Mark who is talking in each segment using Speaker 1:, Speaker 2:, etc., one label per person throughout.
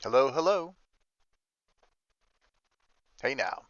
Speaker 1: Hello, hello. Hey now.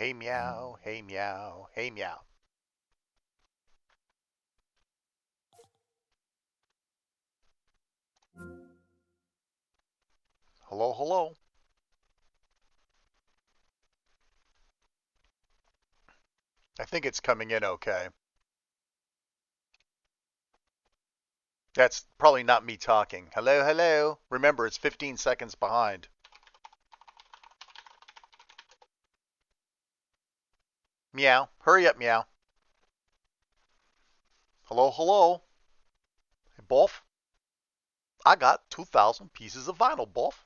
Speaker 1: Hey meow, hey meow, hey meow. Hello, hello. I think it's coming in okay. That's probably not me talking. Hello, hello. Remember, it's 15 seconds behind. Meow. Hurry up, meow. Hello, hello. Hey, Boff. I got 2,000 pieces of vinyl, Boff.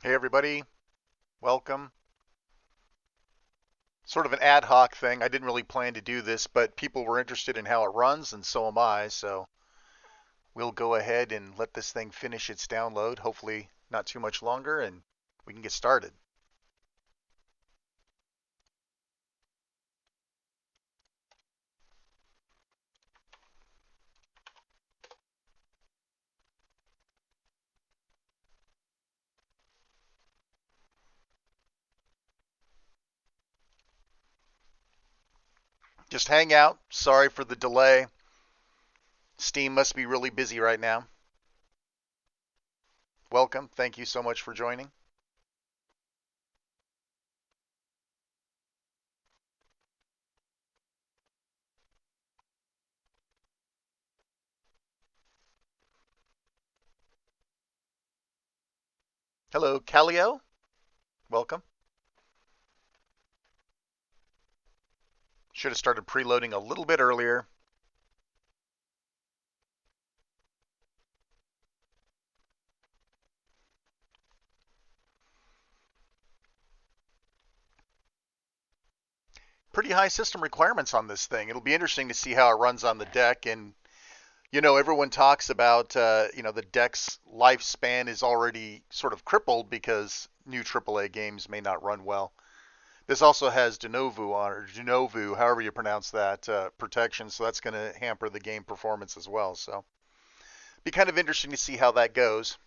Speaker 1: Hey, everybody. Welcome. Sort of an ad hoc thing. I didn't really plan to do this, but people were interested in how it runs, and so am I. So we'll go ahead and let this thing finish its download. Hopefully, not too much longer, and we can get started. Just hang out. Sorry for the delay. Steam must be really busy right now. Welcome. Thank you so much for joining. Hello, Calio. Welcome. Should have started preloading a little bit earlier. Pretty high system requirements on this thing. It'll be interesting to see how it runs on the deck, and Everyone talks about, the deck's lifespan is already sort of crippled because new AAA games may not run well. This also has de novo, however you pronounce that, protection, so that's going to hamper the game performance as well. So, be kind of interesting to see how that goes.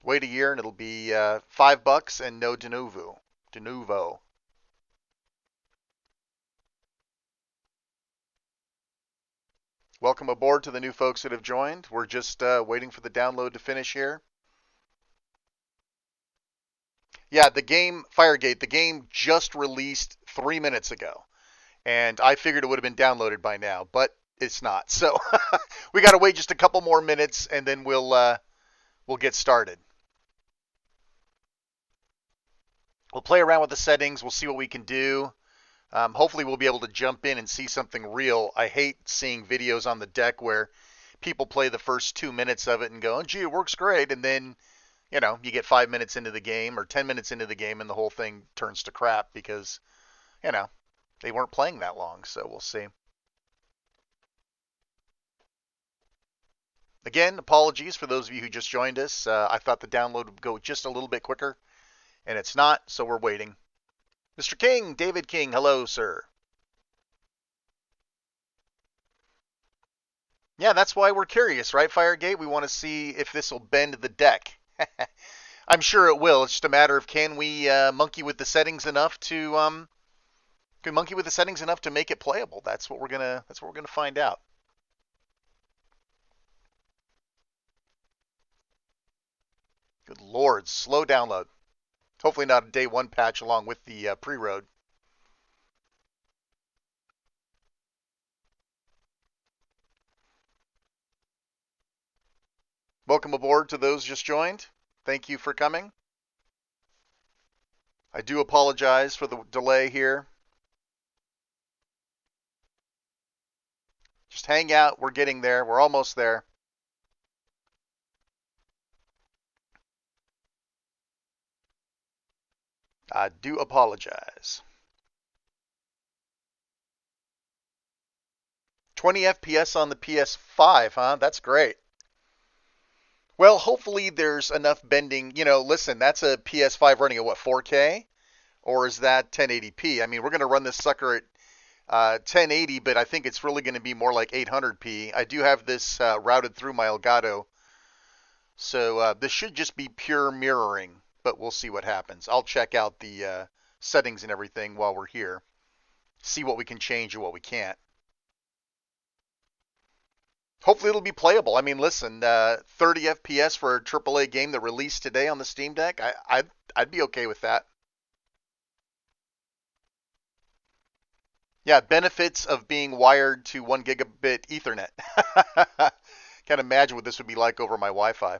Speaker 1: Wait a year and it'll be $5 and no de novo. De novo. Welcome aboard to the new folks that have joined. We're just waiting for the download to finish here. Yeah, the game, Firegate, the game just released 3 minutes ago. And I figured it would have been downloaded by now, but it's not. So we got to wait just a couple more minutes and then we'll get started. We'll play around with the settings. We'll see what we can do. Hopefully we'll be able to jump in and see something real. I hate seeing videos on the deck where people play the first 2 minutes of it and go, oh, gee, it works great. And then, you get 5 minutes into the game or 10 minutes into the game and the whole thing turns to crap because, you know, they weren't playing that long. So we'll see. Again, apologies for those of you who just joined us. I thought the download would go just a little bit quicker, and it's not, so we're waiting. Mr. King, David King, hello, sir. Yeah, that's why we're curious, right, Firegate? We want to see if this will bend the deck. I'm sure it will. It's just a matter of can we monkey with the settings enough to make it playable. That's what we're gonna find out. Good Lord, slow download. Hopefully not a day one patch along with the pre-road. Welcome aboard to those just joined. Thank you for coming. I do apologize for the delay here. Just hang out. We're getting there. We're almost there. I do apologize. 20 FPS on the PS5, huh? That's great. Well, hopefully there's enough bending. Listen, that's a PS5 running at what, 4K? Or is that 1080p? I mean, we're going to run this sucker at 1080, but I think it's really going to be more like 800p. I do have this routed through my Elgato, so this should just be pure mirroring, but we'll see what happens. I'll check out the settings and everything while we're here, see what we can change and what we can't. Hopefully it'll be playable. I mean, listen, 30 FPS for a AAA game that released today on the Steam Deck, I'd be okay with that. Yeah, benefits of being wired to 1 gigabit Ethernet. Can't imagine what this would be like over my Wi-Fi.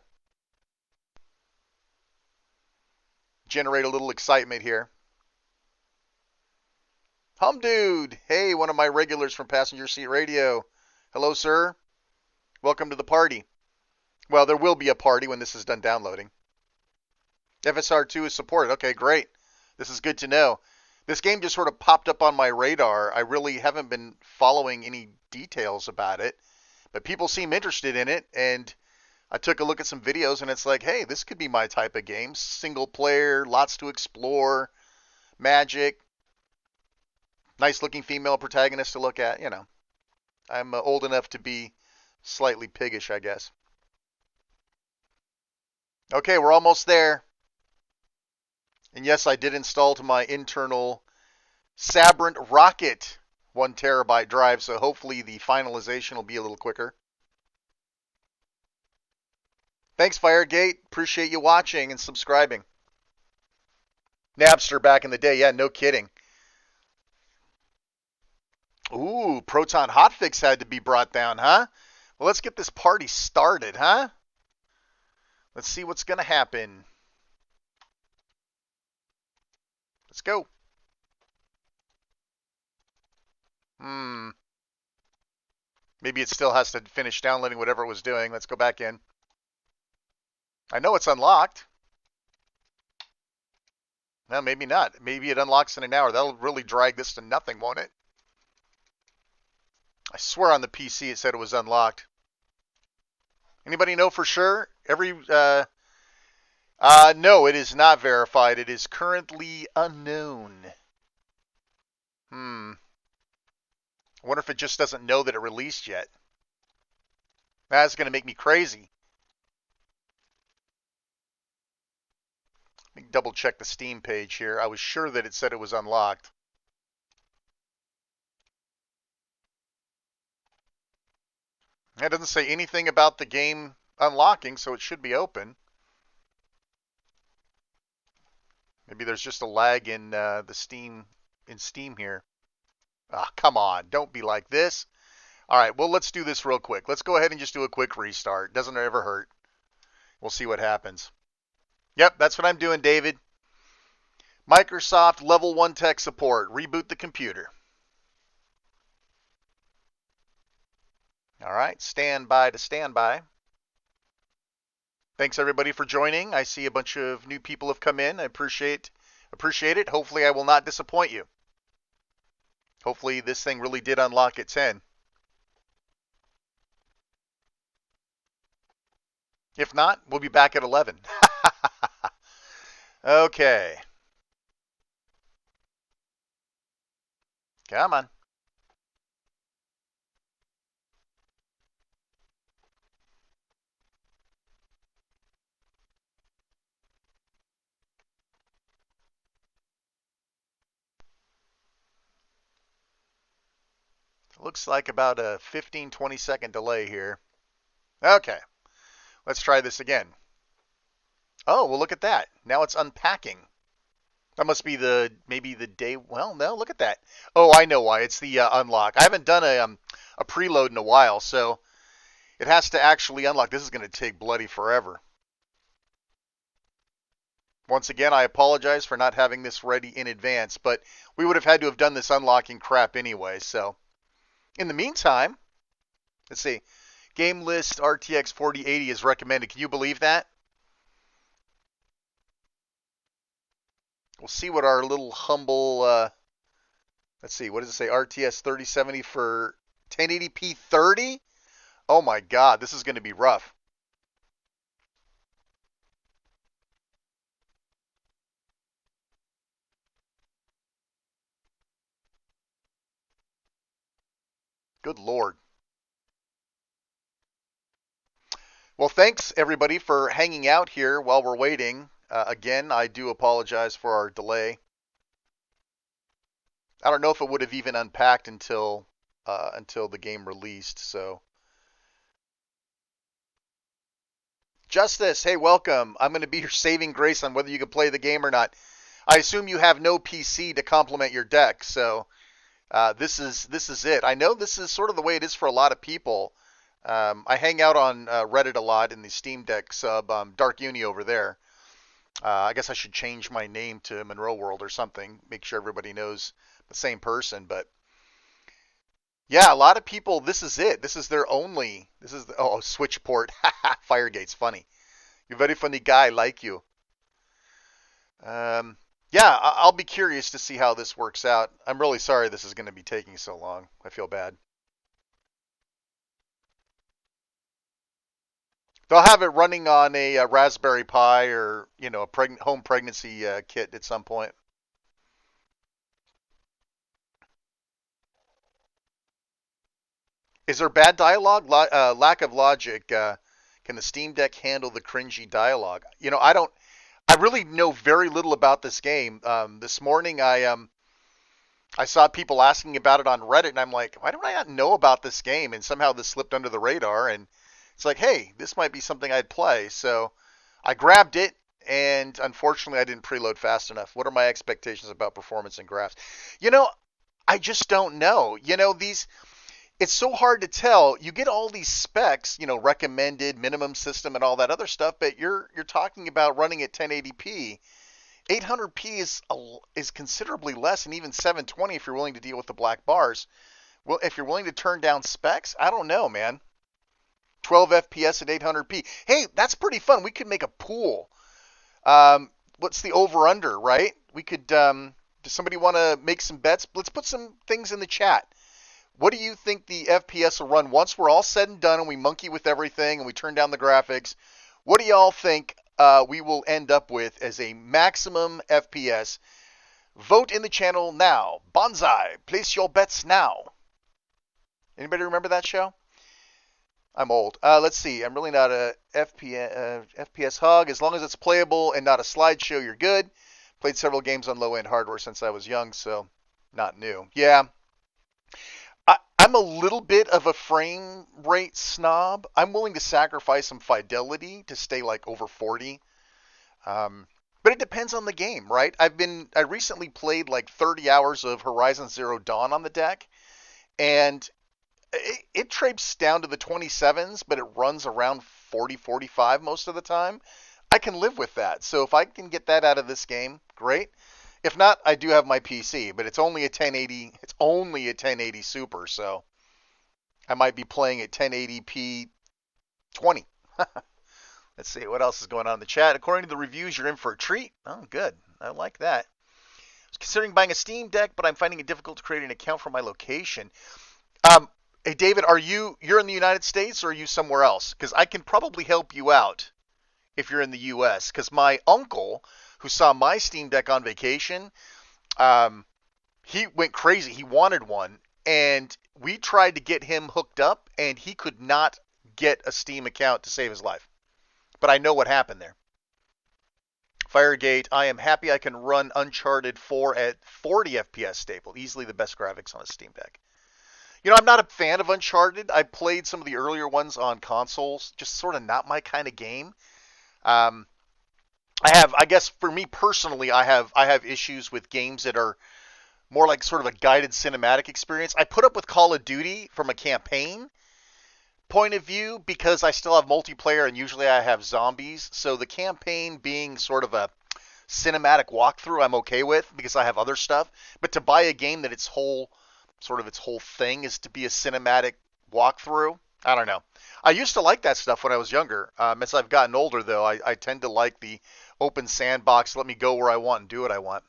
Speaker 1: Generate a little excitement here. Hum Dude! Hey, one of my regulars from Passenger Seat Radio. Hello, sir. Welcome to the party. Well, there will be a party when this is done downloading. FSR2 is supported. Okay, great. This is good to know. This game just sort of popped up on my radar. I really haven't been following any details about it, but people seem interested in it, and I took a look at some videos, and it's like, hey, this could be my type of game. Single player, lots to explore, magic, nice looking female protagonist to look at. I'm old enough to be slightly piggish, I guess. Okay, we're almost there. And yes, I did install to my internal Sabrent Rocket 1 terabyte drive, so hopefully the finalization will be a little quicker. Thanks, Firegate. Appreciate you watching and subscribing. Napster back in the day, yeah, no kidding. Ooh, Proton Hotfix had to be brought down, huh? Well, let's get this party started, huh? Let's see what's going to happen. Let's go. Maybe it still has to finish downloading whatever it was doing. Let's go back in. I know it's unlocked. Well, maybe not. Maybe it unlocks in an hour. That'll really drag this to nothing, won't it? I swear on the PC it said it was unlocked. Anybody know for sure? No, it is not verified. It is currently unknown. I wonder if it just doesn't know that it released yet. That's going to make me crazy. Let me double check the Steam page here. I was sure that it said it was unlocked. It doesn't say anything about the game unlocking, so it should be open. Maybe there's just a lag in Steam here. Ah, come on, don't be like this. All right, well, let's do this real quick. Let's go ahead and just do a quick restart. Doesn't ever hurt. We'll see what happens. Yep, that's what I'm doing, David. Microsoft Level 1 tech support. Reboot the computer. All right, stand by to stand by. Thanks everybody for joining. I see a bunch of new people have come in. I appreciate it. Hopefully I will not disappoint you. Hopefully this thing really did unlock at 10. If not, we'll be back at 11. Okay. Come on. Looks like about a 15-20 second delay here. Okay. Let's try this again. Oh, well, look at that. Now it's unpacking. That must be maybe the day. Well, no, look at that. Oh, I know why. It's the unlock. I haven't done a preload in a while, so it has to actually unlock. This is going to take bloody forever. Once again, I apologize for not having this ready in advance, but we would have had to have done this unlocking crap anyway. So, in the meantime, let's see. Game list RTX 4080 is recommended. Can you believe that? We'll see what our little humble, let's see, what does it say? RTS 3070 for 1080p 30? Oh my God, this is going to be rough. Good Lord. Well, thanks everybody for hanging out here while we're waiting. Again, I do apologize for our delay. I don't know if it would have even unpacked until the game released. So, Justice, hey, welcome. I'm going to be your saving grace on whether you can play the game or not. I assume you have no PC to complement your deck, so this is it. I know this is sort of the way it is for a lot of people. I hang out on Reddit a lot in the Steam Deck sub, Dark Uni over there. I guess I should change my name to Monroe World or something, make sure everybody knows the same person. But yeah, a lot of people, this is it. This is their only, this is, Switch port. Firegate's funny. You're a very funny guy, like you. Yeah, I'll be curious to see how this works out. I'm really sorry this is going to be taking so long. I feel bad. They'll have it running on a Raspberry Pi or, a home pregnancy kit at some point. Is there bad dialogue? Lack of logic. Can the Steam Deck handle the cringy dialogue? I don't. I really know very little about this game. This morning, I saw people asking about it on Reddit, and I'm like, why don't I not know about this game? And somehow this slipped under the radar, and it's like, hey, this might be something I'd play. So I grabbed it, and unfortunately, I didn't preload fast enough. What are my expectations about performance and graphs? You know, I just don't know. It's so hard to tell. You get all these specs, recommended minimum system and all that other stuff, but you're talking about running at 1080p. 800p is considerably less, and even 720 if you're willing to deal with the black bars. Well, if you're willing to turn down specs, I don't know, man. 12 FPS at 800p. Hey, that's pretty fun. We could make a pool. What's the over under, right? We could. Does somebody want to make some bets? Let's put some things in the chat. What do you think the FPS will run once we're all said and done and we monkey with everything and we turn down the graphics? What do y'all think we will end up with as a maximum FPS? Vote in the channel now. Bonsai, place your bets now. Anybody remember that show? I'm old. Let's see. I'm really not a FPS hog. As long as it's playable and not a slideshow, you're good. Played several games on low-end hardware since I was young, so not new. Yeah, I'm a little bit of a frame rate snob. I'm willing to sacrifice some fidelity to stay like over 40. But it depends on the game, right? I recently played like 30 hours of Horizon Zero Dawn on the deck, and it traipses down to the 27s, but it runs around 40, 45 most of the time. I can live with that. So if I can get that out of this game, great. If not, I do have my PC, but it's only a 1080. It's only a 1080 Super, so I might be playing at 1080p 20. Let's see what else is going on in the chat. According to the reviews, you're in for a treat. Oh, good. I like that. I was considering buying a Steam Deck, but I'm finding it difficult to create an account for my location. Hey, David, you're in the United States or are you somewhere else? Because I can probably help you out if you're in the U.S. Because my uncle, who saw my Steam Deck on vacation, he went crazy. He wanted one, and we tried to get him hooked up, and he could not get a Steam account to save his life. But I know what happened there. Firegate, I am happy I can run Uncharted 4 at 40 FPS stable. Easily the best graphics on a Steam Deck. You know, I'm not a fan of Uncharted. I played some of the earlier ones on consoles. Just sort of not my kind of game. I guess for me personally, I have issues with games that are more like sort of a guided cinematic experience. I put up with Call of Duty from a campaign point of view because I still have multiplayer and usually I have zombies. So the campaign being sort of a cinematic walkthrough, I'm okay with because I have other stuff. But to buy a game that its whole thing is to be a cinematic walkthrough, I don't know. I used to like that stuff when I was younger. As I've gotten older, though, I tend to like the open sandbox. Let me go where I want and do what I want.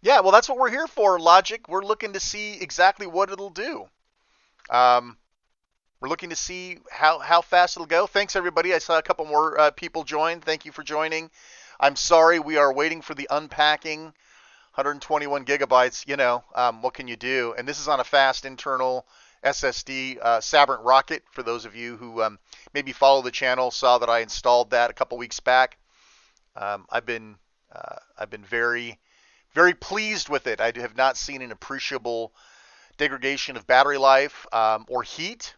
Speaker 1: Yeah, well, that's what we're here for, Logic. We're looking to see exactly what it'll do. Um, we're looking to see how fast it'll go. Thanks, everybody. I saw a couple more people join. Thank you for joining. I'm sorry we are waiting for the unpacking. 121 gigabytes, what can you do? And this is on a fast internal SSD, Sabrent Rocket. For those of you who maybe follow the channel, saw that I installed that a couple weeks back. I've been very, very pleased with it. I have not seen an appreciable degradation of battery life or heat.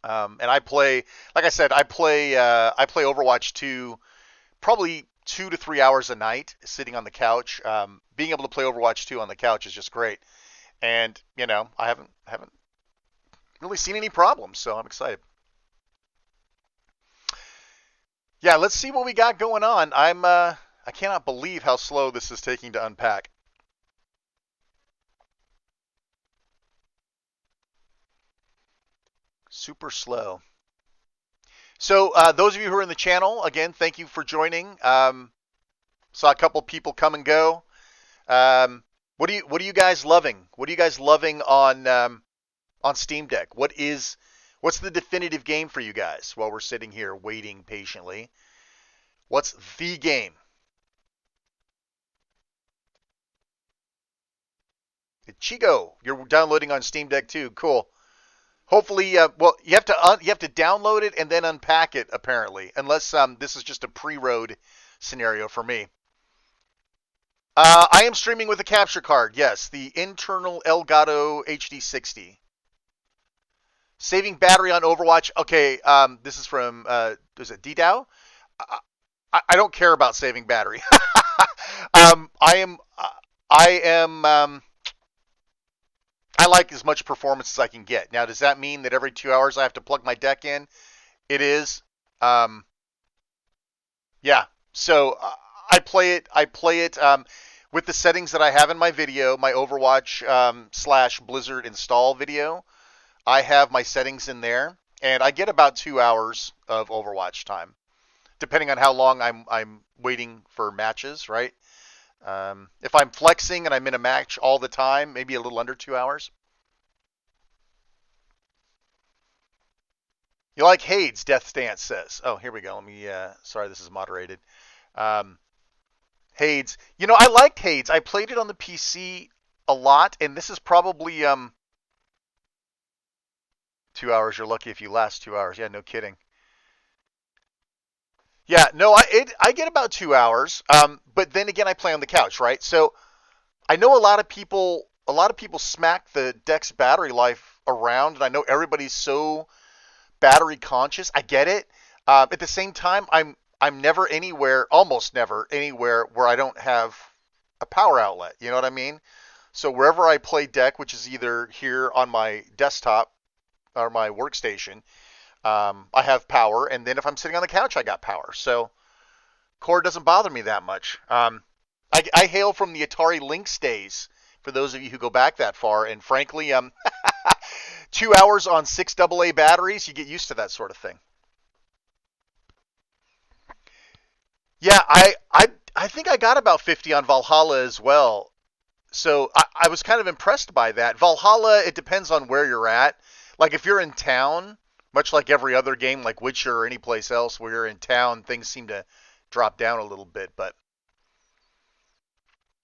Speaker 1: And I play, like I said, I play Overwatch 2 probably 2 to 3 hours a night sitting on the couch. Being able to play Overwatch 2 on the couch is just great. And, I haven't really seen any problems, so I'm excited. Yeah, let's see what we got going on. I cannot believe how slow this is taking to unpack. Super slow. So those of you who are in the channel, again, thank you for joining. Saw a couple people come and go. What are you guys loving? What are you guys loving on Steam Deck? What's the definitive game for you guys while we're sitting here waiting patiently? What's the game? Chigo, you're downloading on Steam Deck too. Cool. Hopefully, well, you have to download it and then unpack it apparently, unless this is just a pre-road scenario for me. I am streaming with a capture card. Yes, the internal Elgato HD60. Saving battery on Overwatch. Okay, this is from is it DDAO? I don't care about saving battery. I like as much performance as I can get. Now, does that mean that every 2 hours I have to plug my deck in? It is. Yeah. So I play it. With the settings that I have in my video, my Overwatch / Blizzard install video. I have my settings in there, and I get about 2 hours of Overwatch time, depending on how long I'm waiting for matches. Right. If I'm flexing and I'm in a match all the time, maybe a little under 2 hours. You like Hades? Death Stance says. Oh, here we go. Let me. Sorry, this is moderated. Um, Hades. I liked Hades. I played it on the PC a lot, and this is probably 2 hours. You're lucky if you last 2 hours. Yeah, no kidding. Yeah, no, I get about 2 hours. But then again, I play on the couch, right? So I know a lot of people smack the deck's battery life around, and I know everybody's so battery conscious. I get it. At the same time, I'm never anywhere, almost never anywhere where I don't have a power outlet. You know what I mean? So wherever I play deck, which is either here on my desktop or my workstation, I have power, and then if I'm sitting on the couch, I got power. So cord doesn't bother me that much. I hail from the Atari Lynx days. For those of you who go back that far, and frankly, 2 hours on six AA batteries, you get used to that sort of thing. Yeah, I think I got about 50 on Valhalla as well. So I was kind of impressed by that. Valhalla, it depends on where you're at. Like if you're in town, much like every other game, like Witcher or any place else where you're in town, things seem to drop down a little bit. But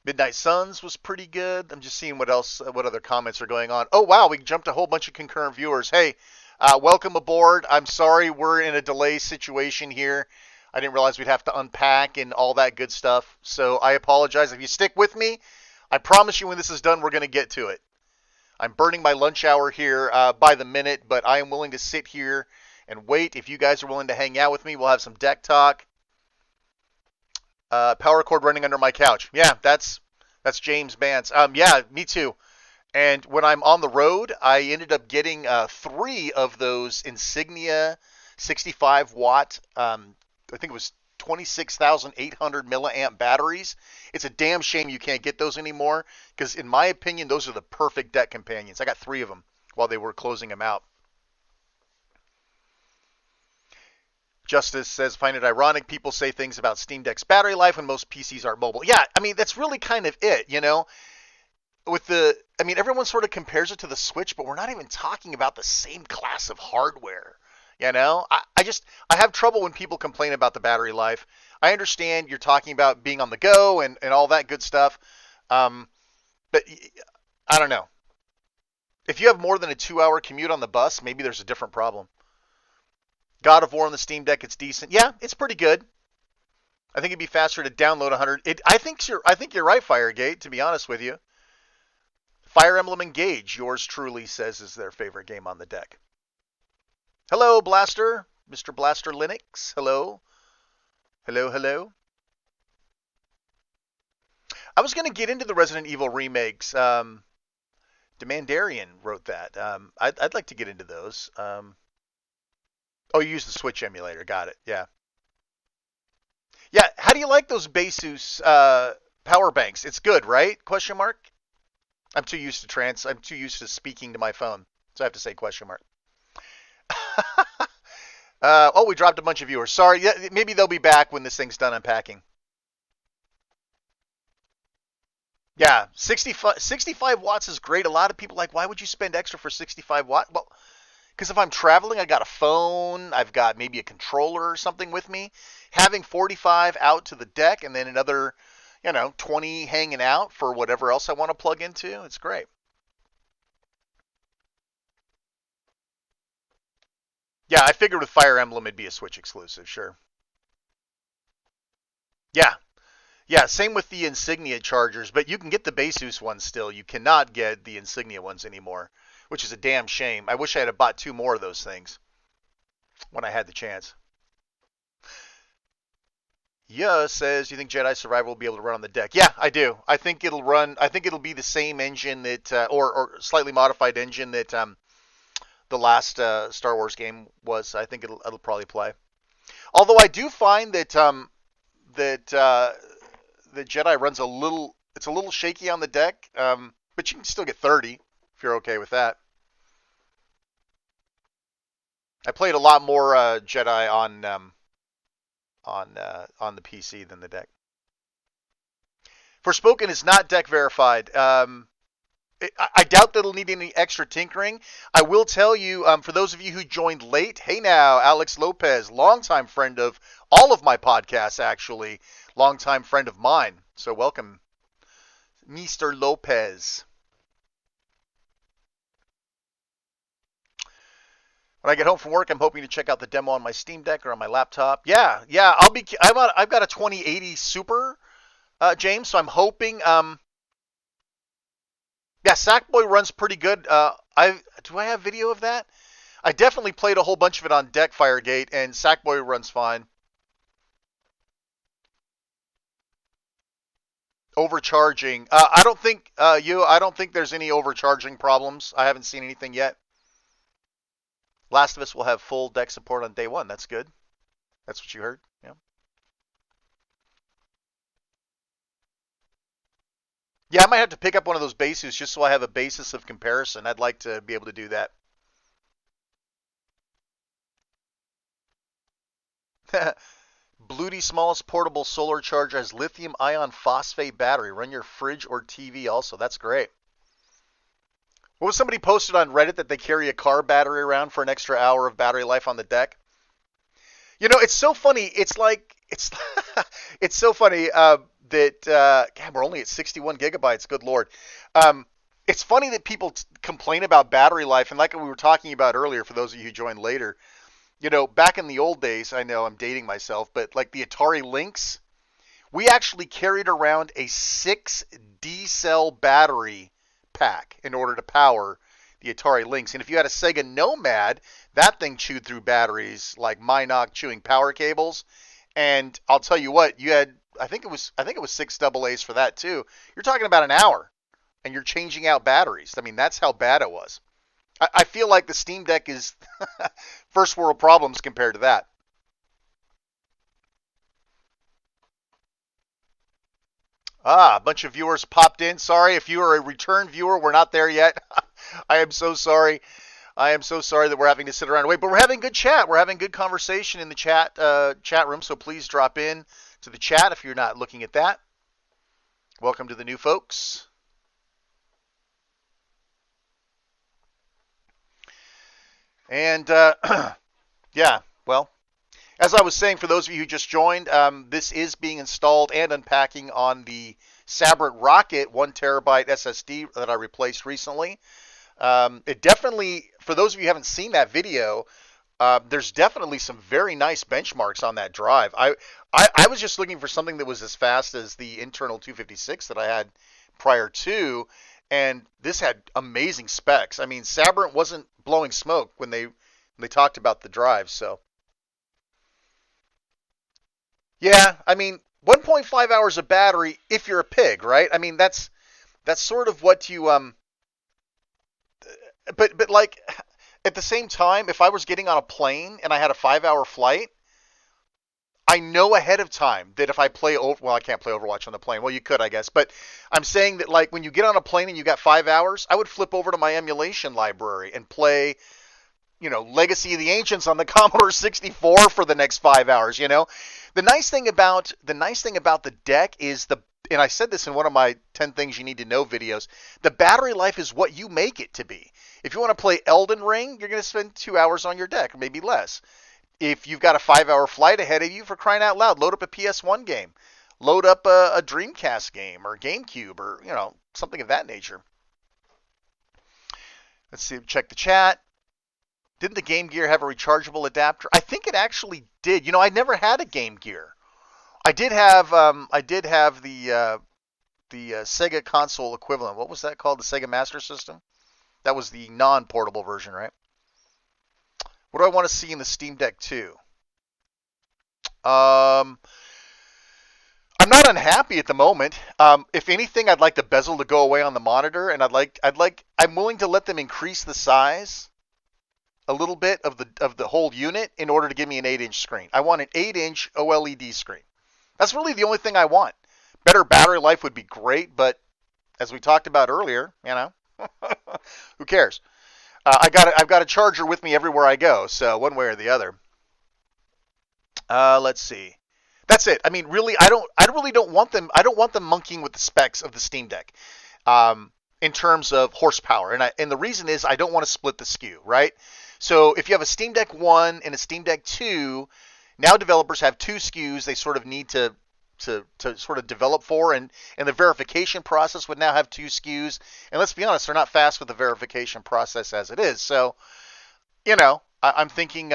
Speaker 1: Midnight Suns was pretty good. I'm just seeing what other comments are going on. Oh wow, we jumped a whole bunch of concurrent viewers. Hey, welcome aboard. I'm sorry we're in a delay situation here. I didn't realize we'd have to unpack and all that good stuff. So I apologize. If you stick with me, I promise you when this is done, we're going to get to it. I'm burning my lunch hour here by the minute, but I am willing to sit here and wait. If you guys are willing to hang out with me, we'll have some deck talk. Power cord running under my couch. Yeah, that's James Bance. Yeah, me too. And when I'm on the road, I ended up getting three of those Insignia 65 watt. I think it was 26,800 milliamp batteries. It's a damn shame you can't get those anymore because, in my opinion, those are the perfect deck companions. I got three of them while they were closing them out. Justice says, find it ironic people say things about Steam Deck's battery life when most PCs are mobile. Yeah, I mean, that's really kind of it. Everyone sort of compares it to the Switch, but we're not even talking about the same class of hardware. I have trouble when people complain about the battery life. I understand you're talking about being on the go and all that good stuff. Um, but I don't know. If you have more than a 2 hour commute on the bus, maybe there's a different problem. God of War on the Steam Deck, it's decent. Yeah, it's pretty good. I think it'd be faster to download 100. I think you're right, Firegate. To be honest with you, Fire Emblem Engage, yours truly says is their favorite game on the deck. Hello, Blaster, Mr. Blaster Linux. Hello, hello, hello. I was going to get into the Resident Evil remakes. Demandarian wrote that. I'd like to get into those. Oh, you use the Switch emulator. Got it. Yeah. Yeah. How do you like those Basus power banks? It's good, right? Question mark. I'm too used to speaking to my phone, so I have to say question mark. We dropped a bunch of viewers. Sorry. Yeah, maybe they'll be back when this thing's done unpacking. Yeah, 65 watts is great. A lot of people are like, why would you spend extra for 65 watt? Well, because if I'm traveling, I got a phone, I've got maybe a controller or something with me. Having 45 out to the deck and then another, 20 hanging out for whatever else I want to plug into, it's great. Yeah, I figured with Fire Emblem it'd be a Switch exclusive, sure. Yeah, yeah, same with the Insignia chargers, but you can get the Basus ones still. You cannot get the Insignia ones anymore, which is a damn shame. I wish I had bought two more of those things when I had the chance. Yeah, says you think Jedi Survivor will be able to run on the deck? Yeah, I do. I think it'll run. I think it'll be the same engine that, or slightly modified engine that the last Star Wars game was. I think it'll probably play. Although I do find that the Jedi runs a little. It's a little shaky on the deck, but you can still get 30 if you're okay with that. I played a lot more Jedi on the PC than the deck. Forspoken is not deck verified. I doubt that it'll need any extra tinkering. I will tell you, for those of you who joined late, hey now, Alex Lopez, longtime friend of all of my podcasts, actually, longtime friend of mine. So welcome, Mr. Lopez. When I get home from work, I'm hoping to check out the demo on my Steam Deck or on my laptop. Yeah, I've got a 2080 Super, James. So I'm hoping. Yeah, Sackboy runs pretty good. I have video of that? I definitely played a whole bunch of it on Deck Firegate, and Sackboy runs fine. Overcharging. I don't think there's any overcharging problems. I haven't seen anything yet. Last of Us will have full deck support on day one. That's good. That's what you heard. Yeah. Yeah, I might have to pick up one of those bases just so I have a basis of comparison. I'd like to be able to do that. Bluty smallest portable solar charger has lithium ion phosphate battery. Run your fridge or TV also. That's great. What was somebody posted on Reddit that they carry a car battery around for an extra hour of battery life on the deck? You know, it's so funny. It's it's so funny that God, we're only at 61 gigabytes. Good lord. Um, it's funny that people complain about battery life, and like we were talking about earlier, for those of you who joined later, you know, back in the old days, I know I'm dating myself, but like the Atari Lynx, we actually carried around a 6D cell battery pack in order to power the Atari Lynx. And if you had a Sega Nomad, that thing chewed through batteries like Minox chewing power cables. And I'll tell you what, you had I think it was six double A's for that too. You're talking about an hour, and you're changing out batteries. I mean, that's how bad it was. I feel like the Steam Deck is first world problems compared to that. Ah, a bunch of viewers popped in. Sorry if you are a return viewer. We're not there yet. I am so sorry. I am so sorry that we're having to sit around and wait, but we're having good chat. We're having good conversation in the chat room. So please drop in to the chat if you're not looking at that. Welcome to the new folks. And yeah, well, as I was saying, for those of you who just joined, this is being installed and unpacking on the Sabrent Rocket 1 terabyte SSD that I replaced recently. It definitely, for those of you who haven't seen that video, there's definitely some very nice benchmarks on that drive. I was just looking for something that was as fast as the internal 256 that I had prior to, and this had amazing specs. I mean, Sabrent wasn't blowing smoke when they talked about the drive. So yeah, I mean, 1.5 hours of battery if you're a pig, right? I mean, that's sort of what you but like at the same time, if I was getting on a plane and I had a 5 hour flight, I know ahead of time that if I play over, well, I can't play Overwatch on the plane. Well, you could, I guess, but I'm saying that like when you get on a plane and you got 5 hours, I would flip over to my emulation library and play, you know, Legacy of the Ancients on the Commodore 64 for the next 5 hours. You know, the nice thing about the deck is and I said this in one of my 10 things you need to know videos. The battery life is what you make it to be. If you want to play Elden Ring, you're going to spend 2 hours on your deck, or maybe less. If you've got a 5 hour flight ahead of you, for crying out loud, load up a PS1 game, load up a Dreamcast game or GameCube or something of that nature. Let's see, check the chat. Didn't the Game Gear have a rechargeable adapter? I think it actually did. You know, I never had a Game Gear. I did have the Sega console equivalent. What was that called? The Sega Master System. That was the non-portable version, right? What do I want to see in the Steam Deck 2? Um, I'm not unhappy at the moment. If anything, I'd like the bezel to go away on the monitor, and I'm willing to let them increase the size a little bit of the whole unit in order to give me an 8-inch screen. I want an 8-inch OLED screen. That's really the only thing I want. Better battery life would be great, but as we talked about earlier, who cares? I've got a charger with me everywhere I go, so one way or the other. Let's see. That's it. I mean, really, I really don't want them. I don't want them monkeying with the specs of the Steam Deck, in terms of horsepower. And the reason is I don't want to split the SKU, right? So if you have a Steam Deck One and a Steam Deck Two, now developers have two SKUs. They sort of need to sort of develop for, and the verification process would now have two SKUs. And let's be honest, they're not fast with the verification process as it is. So I'm thinking.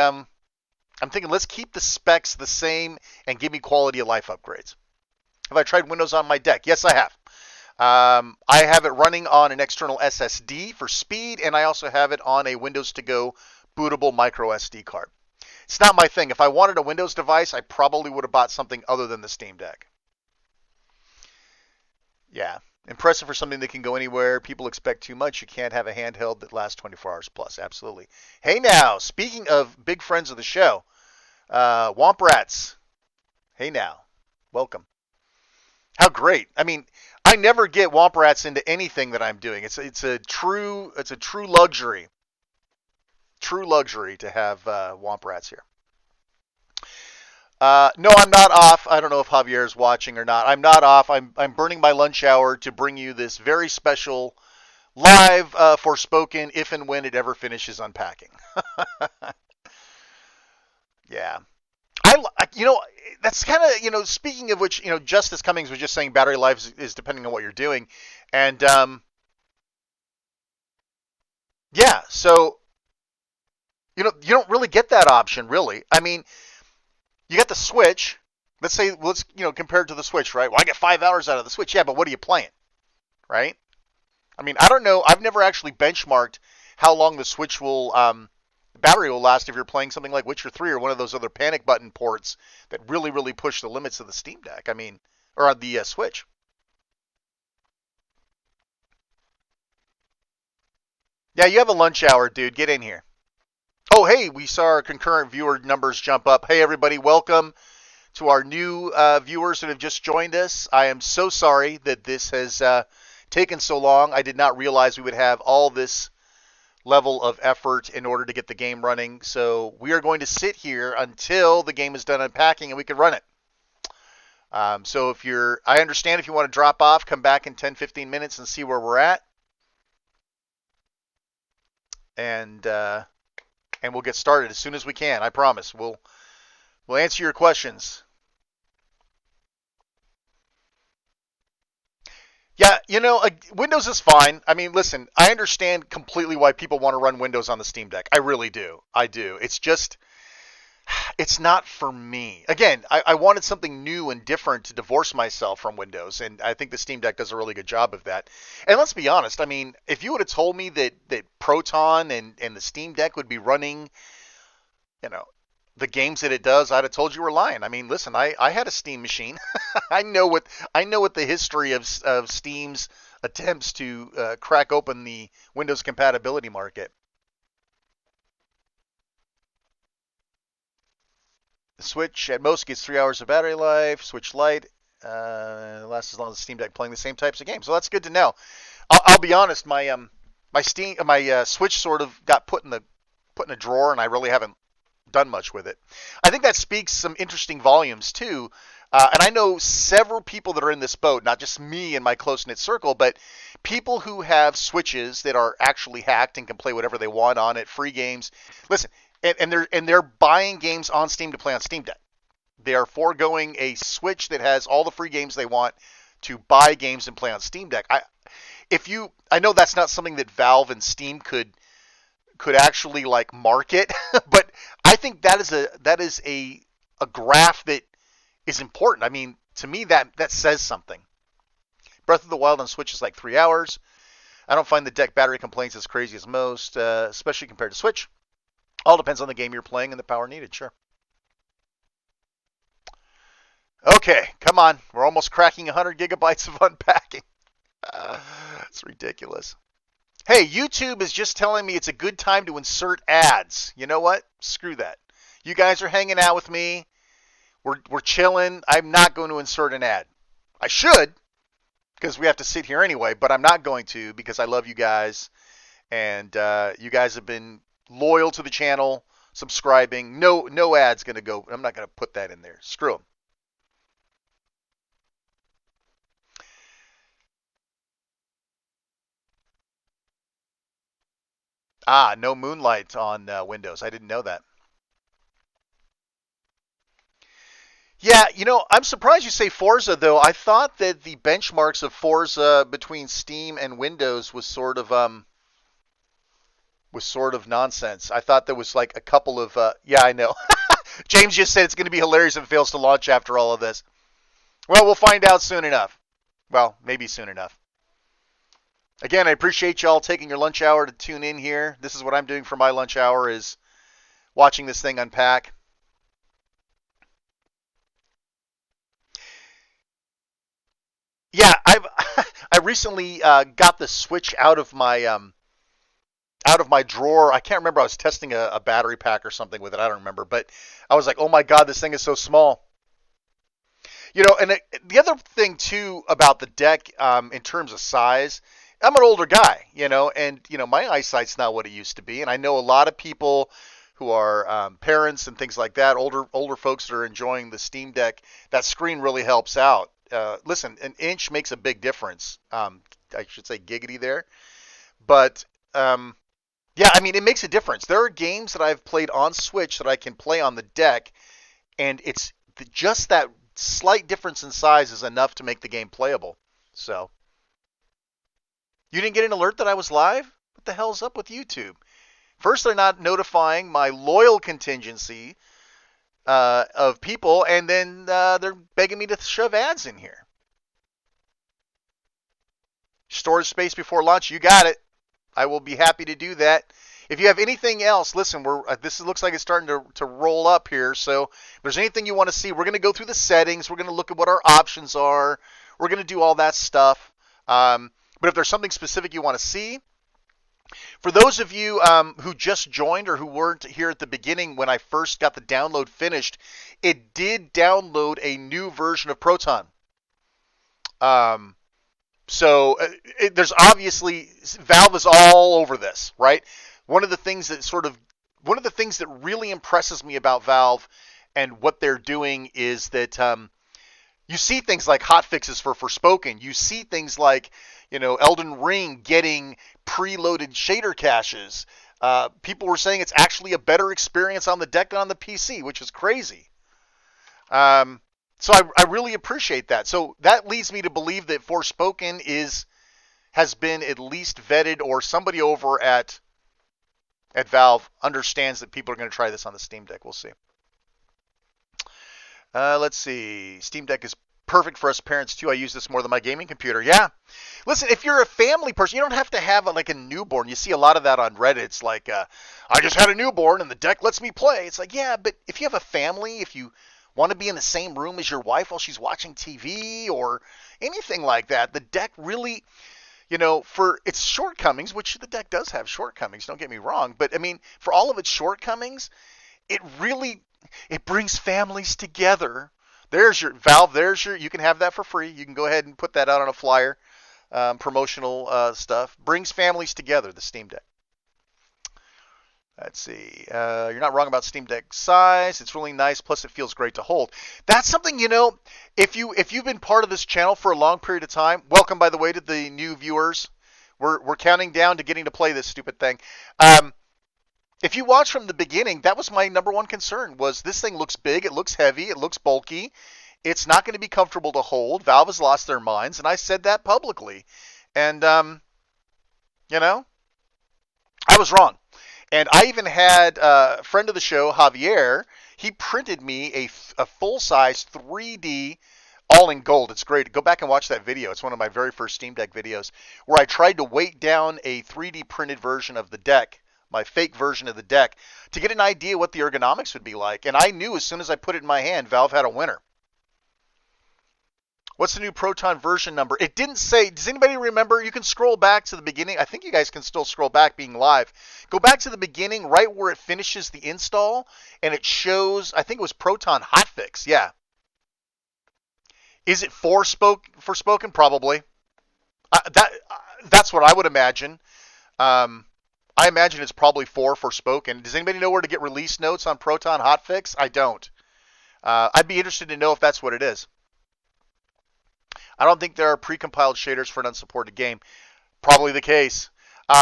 Speaker 1: I'm thinking let's keep the specs the same and give me quality of life upgrades. Have I tried Windows on my deck? Yes, I have. I have it running on an external SSD for speed, and I also have it on a Windows to Go bootable micro SD card. It's not my thing. If I wanted a Windows device, I probably would have bought something other than the Steam Deck. Yeah. Impressive for something that can go anywhere. People expect too much. You can't have a handheld that lasts 24 hours plus. Absolutely. Hey now, speaking of big friends of the show, Womp Rats. Hey now, welcome. How great! I mean, I never get Womp Rats into anything that I'm doing. It's a true luxury to have Womp Rats here. No, I'm not off. I don't know if Javier is watching or not. I'm not off. I'm burning my lunch hour to bring you this very special live Forspoken if and when it ever finishes unpacking. Yeah. You know, that's kind of, speaking of which, Justice Cummings was just saying battery life is depending on what you're doing. And, yeah, so, you don't really get that option, really. I mean, you got the Switch. Let's compare it to the Switch, right? Well, I get 5 hours out of the Switch. Yeah, but what are you playing, right? I mean, I don't know. I've never actually benchmarked how long the Switch battery will last if you're playing something like Witcher 3 or one of those other panic button ports that really, really push the limits of the Steam Deck. I mean, or on the Switch. Yeah, you have a lunch hour, dude. Get in here. Oh, hey, we saw our concurrent viewer numbers jump up. Hey, everybody, welcome to our new viewers that have just joined us. I am so sorry that this has taken so long. I did not realize we would have all this level of effort in order to get the game running. So we are going to sit here until the game is done unpacking and we can run it. So I understand if you want to drop off, come back in 10, 15 minutes and see where we're at. And we'll get started as soon as we can. I promise. We'll answer your questions. Yeah, Windows is fine. I mean, listen, I understand completely why people want to run Windows on the Steam Deck. I really do. I do. It's just, it's not for me. Again, I wanted something new and different to divorce myself from Windows, and I think the Steam Deck does a really good job of that. And let's be honest, I mean, if you would have told me that Proton and the Steam Deck would be running, you know, the games that it does, I'd have told you were lying. I mean, listen, I had a Steam machine. I know what the history of Steam's attempts to crack open the Windows compatibility market. The Switch at most gets 3 hours of battery life. Switch Lite lasts as long as the Steam Deck playing the same types of games. So that's good to know. I'll be honest, my Switch sort of got put in a drawer, and I really haven't done much with it. I think that speaks some interesting volumes too. And I know several people that are in this boat, not just me and my close knit circle, but people who have Switches that are actually hacked and can play whatever they want on it, free games. Listen, and they're buying games on Steam to play on Steam Deck. They are foregoing a Switch that has all the free games they want to buy games and play on Steam Deck. I know that's not something that Valve and Steam could actually like market, but I think that is a graph that is important. I mean, to me that says something. Breath of the Wild on Switch is like 3 hours. I don't find the deck battery complaints as crazy as most, especially compared to Switch. All depends on the game you're playing and the power needed. Sure. Okay, come on. We're almost cracking 100 gigabytes of unpacking. It's ridiculous. Hey, YouTube is just telling me it's a good time to insert ads. You know what? Screw that. You guys are hanging out with me. We're chilling. I'm not going to insert an ad. I should, because we have to sit here anyway, but I'm not going to because I love you guys. And you guys have been loyal to the channel, subscribing. No ads going to go. I'm not going to put that in there. Screw them. Ah, no Moonlight on Windows. I didn't know that. Yeah, I'm surprised you say Forza though. I thought that the benchmarks of Forza between Steam and Windows was sort of nonsense. I thought there was like a couple of yeah, I know. James just said it's going to be hilarious if it fails to launch after all of this. Well, we'll find out soon enough. Well, maybe soon enough. Again, I appreciate y'all taking your lunch hour to tune in here. This is what I'm doing for my lunch hour is watching this thing unpack. Yeah, I've I recently got the Switch out of my drawer. I can't remember. I was testing a battery pack or something with it. I don't remember, but I was like, oh my god, this thing is so small. And the other thing too about the deck, in terms of size, I'm an older guy, and my eyesight's not what it used to be, and I know a lot of people who are parents and things like that, older folks that are enjoying the Steam Deck. That screen really helps out. Listen, an inch makes a big difference. I should say giggity there, but yeah, I mean it makes a difference. There are games that I've played on Switch that I can play on the deck, and it's just that slight difference in size is enough to make the game playable. So, you didn't get an alert that I was live? What the hell's up with YouTube? First, they're not notifying my loyal contingency of people, and then they're begging me to shove ads in here. Storage space before launch, you got it. I will be happy to do that. If you have anything else, listen, this looks like it's starting to roll up here. So if there's anything you want to see, we're going to go through the settings. We're going to look at what our options are. We're going to do all that stuff. But if there's something specific you want to see, for those of you who just joined or who weren't here at the beginning when I first got the download finished, it did download a new version of Proton. Um, so there's obviously Valve is all over this, right? One of the things that sort of one of the things that really impresses me about Valve and what they're doing is that you see things like hot fixes for Forspoken. You see things like Elden Ring getting preloaded shader caches. People were saying it's actually a better experience on the deck than on the PC, which is crazy. So I really appreciate that. So that leads me to believe that Forspoken has been at least vetted, or somebody over at Valve understands that people are going to try this on the Steam Deck. We'll see. Let's see. Steam Deck is perfect for us parents too. I use this more than my gaming computer. Yeah. Listen, if you're a family person, you don't have to have like a newborn. You see a lot of that on Reddit. It's like, I just had a newborn and the deck lets me play. It's like, yeah, but if you have a family, if you want to be in the same room as your wife while she's watching TV or anything like that, the deck really, for its shortcomings, which the deck does have shortcomings, don't get me wrong, but I mean, for all of its shortcomings, it brings families together. There's your Valve. You can have that for free. You can go ahead and put that out on a flyer, promotional stuff. Brings families together. The Steam Deck. Let's see. You're not wrong about Steam Deck size. It's really nice. Plus, it feels great to hold. That's something If you've been part of this channel for a long period of time, welcome by the way to the new viewers. We're counting down to getting to play this stupid thing. If you watch from the beginning, that was my number one concern. Was this thing looks big, it looks heavy, it looks bulky. It's not going to be comfortable to hold. Valve has lost their minds, and I said that publicly. And I was wrong. And I even had a friend of the show, Javier. He printed me a full-size 3D, all in gold. It's great. Go back and watch that video. It's one of my very first Steam Deck videos where I tried to weight down a 3D printed version of the deck, my fake version of the deck, to get an idea what the ergonomics would be like. And I knew as soon as I put it in my hand, Valve had a winner. What's the new Proton version number? It didn't say. Does anybody remember? You can scroll back to the beginning. I think you guys can still scroll back being live. Go back to the beginning, right where it finishes the install, and it shows, I think it was Proton Hotfix. Yeah. Is it Forspoken? Probably. That's what I would imagine. I imagine it's probably for Forspoken. Does anybody know where to get release notes on Proton Hotfix? I don't. I'd be interested to know if that's what it is. I don't think there are precompiled shaders for an unsupported game. Probably the case.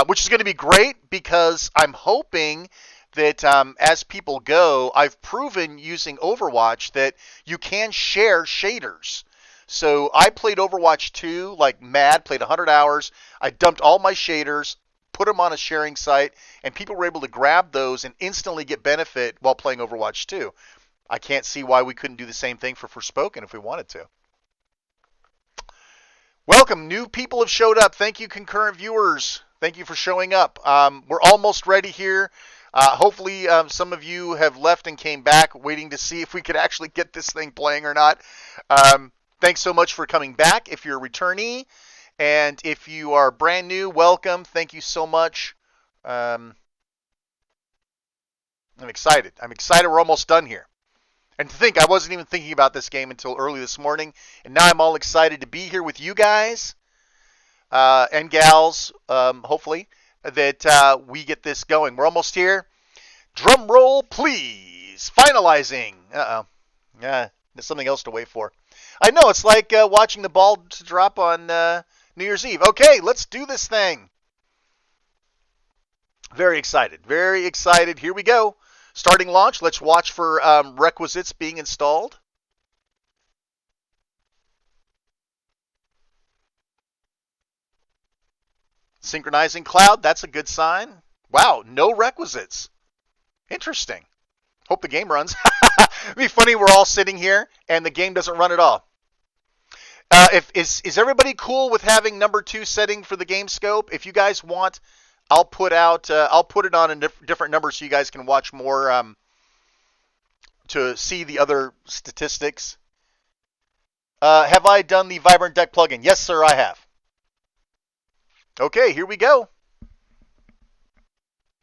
Speaker 1: which is going to be great because I'm hoping that as people go, I've proven using Overwatch that you can share shaders. So I played Overwatch 2 like mad, played 100 hours. I dumped all my shaders, put them on a sharing site, and people were able to grab those and instantly get benefit while playing Overwatch 2. I can't see why we couldn't do the same thing for Forspoken if we wanted to. Welcome. New people have showed up. Thank you, concurrent viewers. Thank you for showing up. We're almost ready here. Hopefully, some of you have left and came back waiting to see if we could actually get this thing playing or not. Thanks so much for coming back. If you're a returnee, and if you are brand new, welcome. Thank you so much. I'm excited. I'm excited. We're almost done here. And to think, I wasn't even thinking about this game until early this morning, and now I'm all excited to be here with you guys and gals, hopefully, that we get this going. We're almost here. Drum roll, please. Finalizing. Uh-oh. Yeah, there's something else to wait for. I know, it's like watching the ball to drop on New Year's Eve. Okay, let's do this thing. Very excited. Very excited. Here we go. Starting launch. Let's watch for requisites being installed. Synchronizing cloud. That's a good sign. Wow, no requisites. Interesting. Hope the game runs. It'd be funny. We're all sitting here and the game doesn't run at all. Is everybody cool with having number 2 setting for the game scope? If you guys want, I'll put it on a different number so you guys can watch more to see the other statistics. Have I done the Vibrant Deck plugin? Yes, sir, I have. Okay, here we go.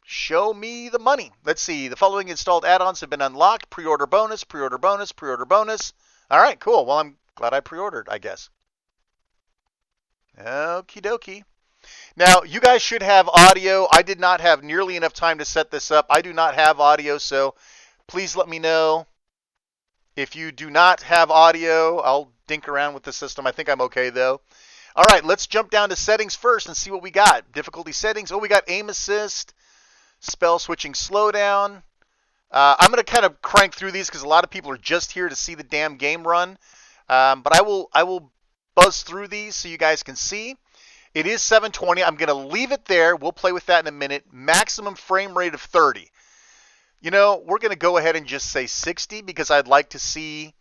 Speaker 1: Show me the money. Let's see. The following installed add-ons have been unlocked. Pre-order bonus, pre-order bonus, pre-order bonus. All right, cool. Well, I'm glad I pre-ordered, I guess. Okie dokie. Now, you guys should have audio. I did not have nearly enough time to set this up. I do not have audio, so please let me know. If you do not have audio, I'll dink around with the system. I think I'm okay, though. All right, let's jump down to settings first and see what we got. Difficulty settings. Oh, we got aim assist, spell switching slowdown. I'm going to kind of crank through these because a lot of people are just here to see the damn game run. But I will buzz through these so you guys can see. It is 720. I'm going to leave it there. We'll play with that in a minute. Maximum frame rate of 30. You know, we're going to go ahead and just say 60 because I'd like to see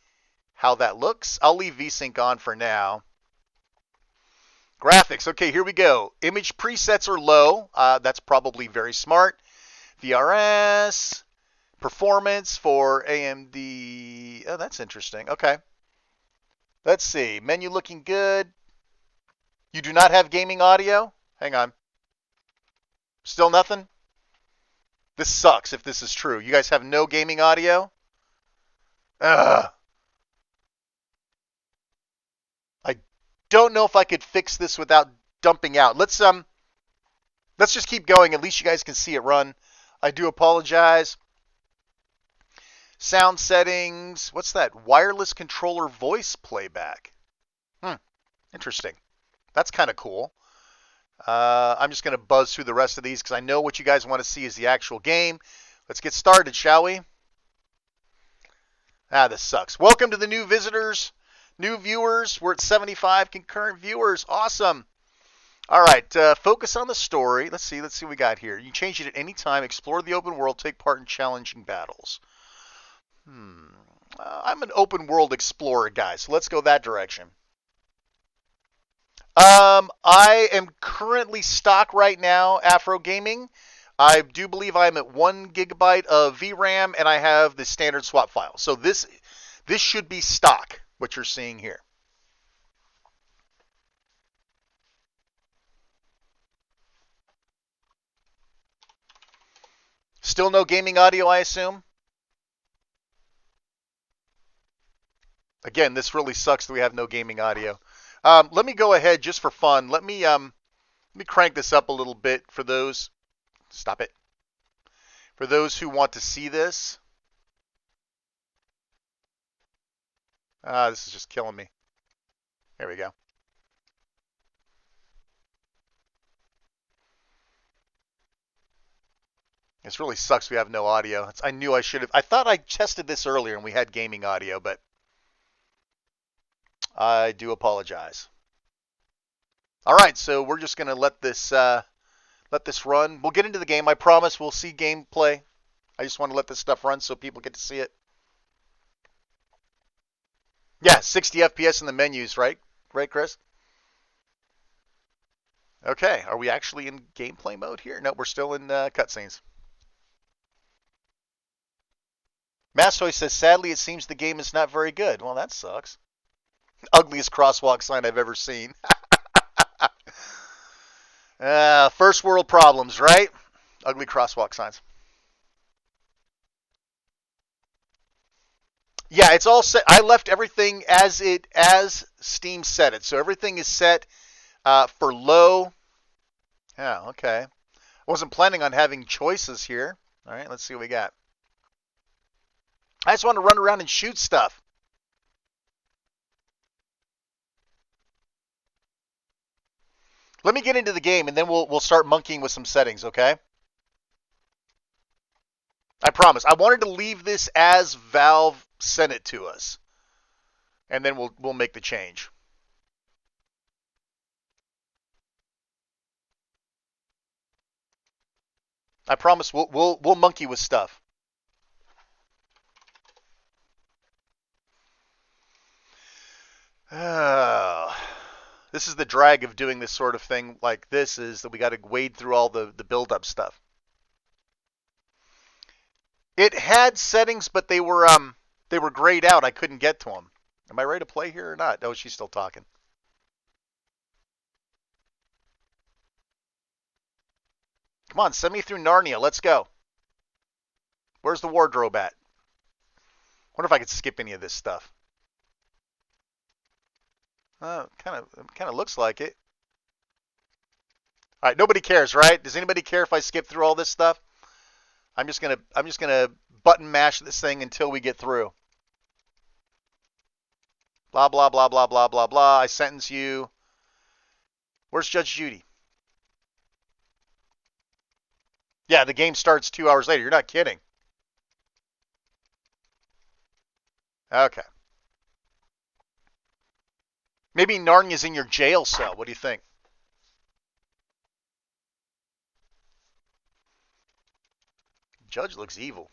Speaker 1: how that looks. I'll leave VSync on for now. Graphics. Okay, here we go. Image presets are low. That's probably very smart. VRS. Performance for AMD. Oh, that's interesting. Okay. Let's see. Menu looking good. You do not have gaming audio? Hang on. Still nothing? This sucks if this is true. You guys have no gaming audio? Ugh. I don't know if I could fix this without dumping out. Let's just keep going. At least you guys can see it run. I do apologize. Sound settings. What's that? Wireless controller voice playback. Interesting. That's kind of cool. I'm just going to buzz through the rest of these because I know what you guys want to see is the actual game. Let's get started, shall we? This sucks. Welcome to the new visitors, new viewers. We're at 75 concurrent viewers. Awesome. All right, focus on the story. Let's see what we got here. You can change it at any time. Explore the open world. Take part in challenging battles. I'm an open world explorer guy, so let's go that direction. I am currently stock right now, Afro Gaming. I do believe I'm at 1 gigabyte of VRAM, and I have the standard swap file. So this should be stock, what you're seeing here. Still no gaming audio, I assume? Again, this really sucks that we have no gaming audio. Let me go ahead just for fun. Let me crank this up a little bit for those. Stop it. For those who want to see this. This is just killing me. There we go. This really sucks we have no audio. I knew I should have. I thought I tested this earlier and we had gaming audio, but I do apologize. All right, so we're just gonna let this run. We'll get into the game. I promise we'll see gameplay. I just want to let this stuff run so people get to see it. Yeah, 60 FPS in the menus, right? Right, Chris? Okay, are we actually in gameplay mode here? No, we're still in cutscenes. Massoy says, sadly, it seems the game is not very good. Well, that sucks. Ugliest crosswalk sign I've ever seen. First world problems, right? Ugly crosswalk signs. Yeah, it's all set. I left everything as Steam set it. So everything is set for low. Yeah, okay. I wasn't planning on having choices here. All right, let's see what we got. I just want to run around and shoot stuff. Let me get into the game, and then we'll start monkeying with some settings, okay? I promise. I wanted to leave this as Valve sent it to us, and then we'll make the change. I promise we'll monkey with stuff. This is the drag of doing this sort of thing like this, is that we got to wade through all the build-up stuff. It had settings, but they were grayed out. I couldn't get to them. Am I ready to play here or not? Oh, she's still talking. Come on, send me through Narnia. Let's go. Where's the wardrobe at? Wonder if I could skip any of this stuff. Kind of looks like it. All right, nobody cares, right? Does anybody care if I skip through all this stuff? I'm just gonna button mash this thing until we get through. Blah blah blah blah blah blah blah. I sentence you. Where's Judge Judy? Yeah, the game starts 2 hours later. You're not kidding. Okay. Maybe Narnia's in your jail cell. What do you think? Judge looks evil.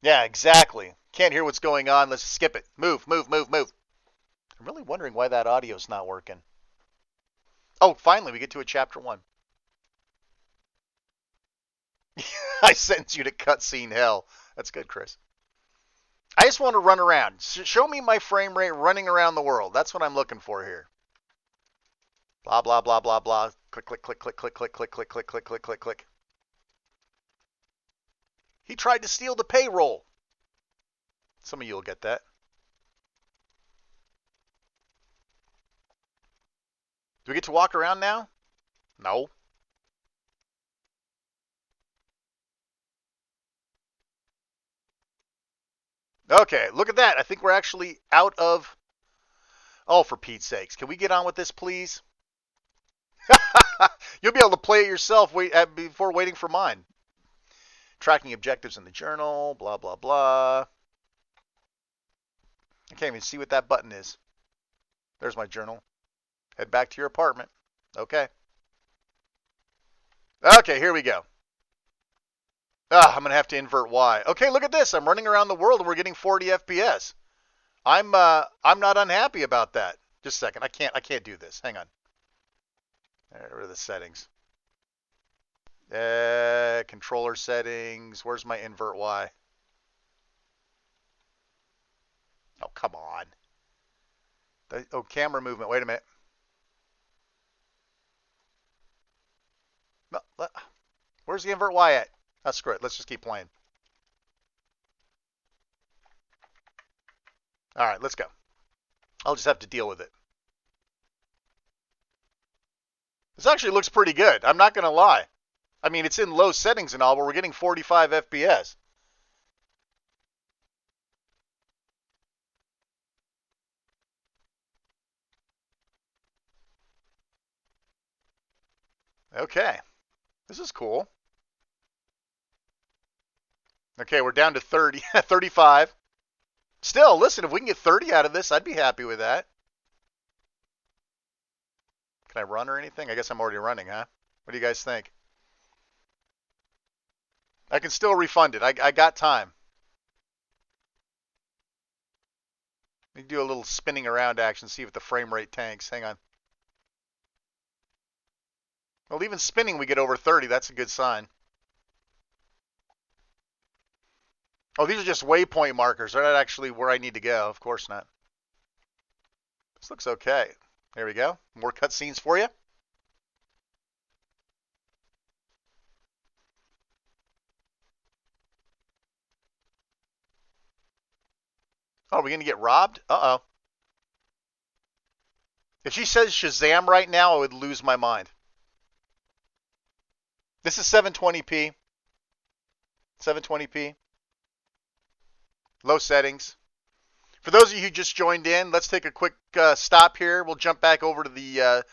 Speaker 1: Yeah, exactly. Can't hear what's going on. Let's skip it. Move, move, move, move. I'm really wondering why that audio's not working. Oh, finally, we get to a chapter 1. I sentence you to cutscene hell. That's good, Chris. I just want to run around. Show me my frame rate running around the world. That's what I'm looking for here. Blah, blah, blah, blah, blah. Click, click, click, click, click, click, click, click, click, click, click, click, click. He tried to steal the payroll. Some of you will get that. Do we get to walk around now? No. Okay, look at that. I think we're actually out of... Oh, for Pete's sakes. Can we get on with this, please? You'll be able to play it yourself before waiting for mine. Tracking objectives in the journal, blah, blah, blah. I can't even see what that button is. There's my journal. Head back to your apartment. Okay. Okay, here we go. I'm going to have to invert Y. Okay, look at this. I'm running around the world and we're getting 40 FPS. I'm not unhappy about that. Just a second. I can't do this. Hang on. Where are the settings? Controller settings. Where's my invert Y? Oh, come on. Camera movement. Wait a minute. No, where's the invert Y at? Oh, screw it. Let's just keep playing. All right, let's go. I'll just have to deal with it. This actually looks pretty good. I'm not going to lie. I mean, it's in low settings and all, but we're getting 45 FPS. Okay. This is cool. Okay, we're down to 30, 35. Still, listen, if we can get 30 out of this, I'd be happy with that. Can I run or anything? I guess I'm already running, huh? What do you guys think? I can still refund it. I got time. Let me do a little spinning around action, see if the frame rate tanks. Hang on. Well, even spinning, we get over 30. That's a good sign. Oh, these are just waypoint markers. They're not actually where I need to go. Of course not. This looks okay. There we go. More cutscenes for you. Oh, are we going to get robbed? Uh-oh. If she says Shazam right now, I would lose my mind. This is 720p. 720p. Low settings. For those of you who just joined in, let's take a quick stop here. We'll jump back over to the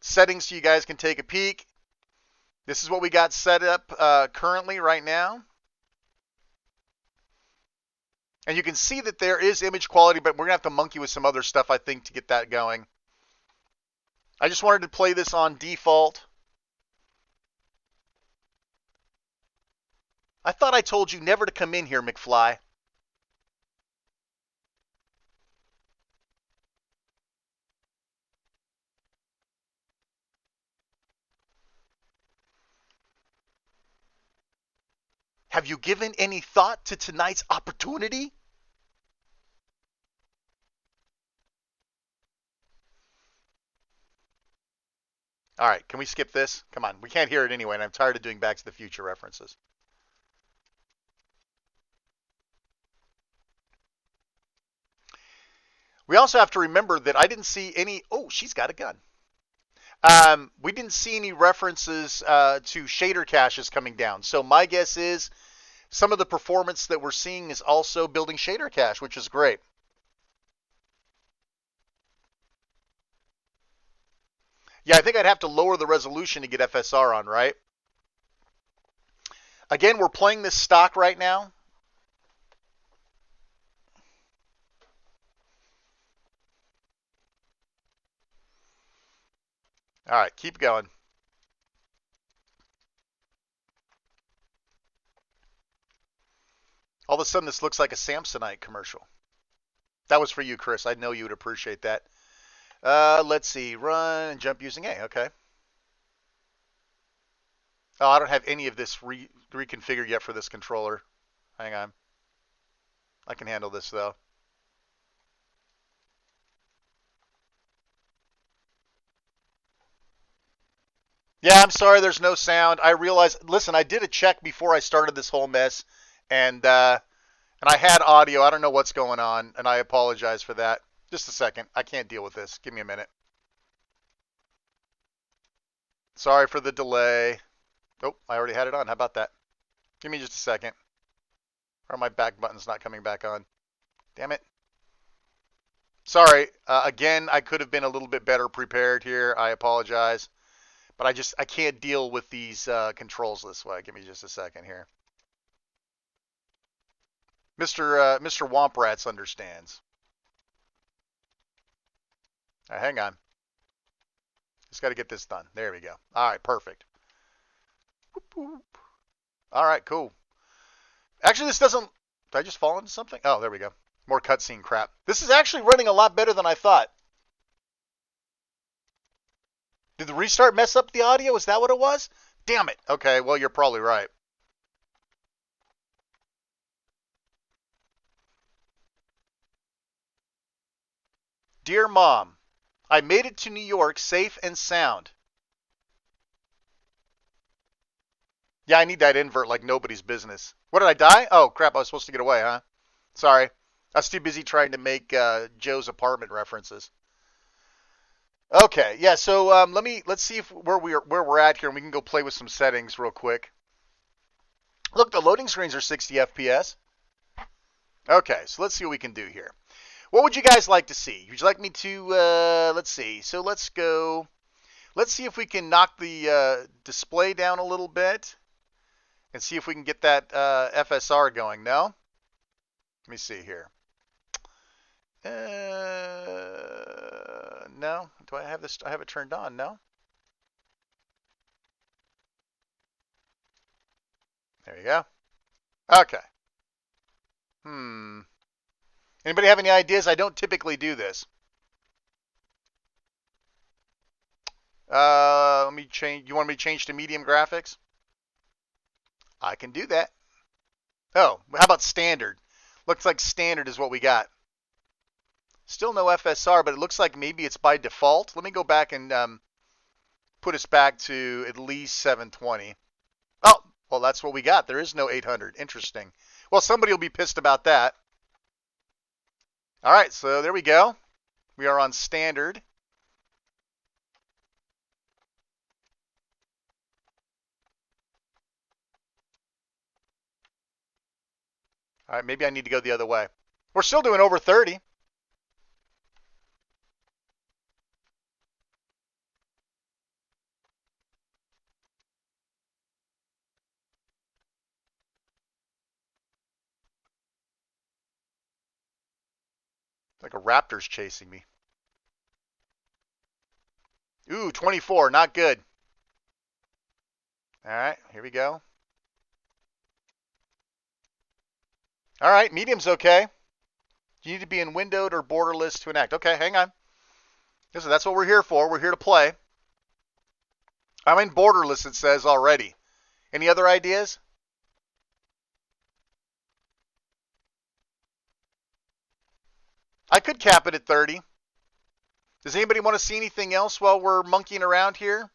Speaker 1: settings so you guys can take a peek. This is what we got set up currently right now. And you can see that there is image quality, but we're going to have to monkey with some other stuff, I think, to get that going. I just wanted to play this on default. I thought I told you never to come in here, McFly. Have you given any thought to tonight's opportunity? All right, can we skip this? Come on, we can't hear it anyway, and I'm tired of doing Back to the Future references. We also have to remember that I didn't see any... Oh, she's got a gun. We didn't see any references to shader caches coming down. So my guess is some of the performance that we're seeing is also building shader cache, which is great. Yeah, I think I'd have to lower the resolution to get FSR on, right? Again, we're playing this stock right now. All right, keep going. All of a sudden, this looks like a Samsonite commercial. That was for you, Chris. I know you would appreciate that. Let's see. Run and jump using A. Okay. Oh, I don't have any of this reconfigured yet for this controller. Hang on. I can handle this, though. Yeah, I'm sorry there's no sound. I realized, listen, I did a check before I started this whole mess, and I had audio. I don't know what's going on, and I apologize for that. Just a second. I can't deal with this. Give me a minute. Sorry for the delay. Oh, I already had it on. How about that? Give me just a second. Or my back button's not coming back on. Damn it. Sorry. Again, I could have been a little bit better prepared here. I apologize. But I can't deal with these controls this way. Give me just a second here. Mr. Womprats understands. Right, hang on. Just got to get this done. There we go. All right, perfect. Whoop, whoop. All right, cool. Actually, this doesn't... Did I just fall into something? Oh, there we go. More cutscene crap. This is actually running a lot better than I thought. Did the restart mess up the audio? Is that what it was? Damn it. Okay, well, you're probably right. Dear Mom, I made it to New York safe and sound. Yeah, I need that invert like nobody's business. What, did I die? Oh, crap, I was supposed to get away, huh? Sorry. I was too busy trying to make Joe's apartment references. Okay, yeah, so let's see where we're at here, and we can go play with some settings real quick. Look, the loading screens are 60 FPS. Okay, so let's see what we can do here. What would you guys like to see? Would you like me to, let's see. So let's go. Let's see if we can knock the display down a little bit and see if we can get that FSR going. No? Let me see here. No. Do I have this? I have it turned on. No. There you go. Okay. Anybody have any ideas? I don't typically do this. Let me change. You want me to change to medium graphics? I can do that. Oh, how about standard? Looks like standard is what we got. Still no FSR, but it looks like maybe it's by default. Let me go back and put us back to at least 720. Oh, well, that's what we got. There is no 800. Interesting. Well, somebody will be pissed about that. All right, so there we go. We are on standard. All right, maybe I need to go the other way. We're still doing over 30. Like a raptor's chasing me. Ooh, 24, not good. All right, here we go. All right, medium's okay. You need to be in windowed or borderless to enact. Okay, hang on. Listen, that's what we're here for. We're here to play. I'm in borderless, it says already. Any other ideas? I could cap it at 30. Does anybody want to see anything else while we're monkeying around here?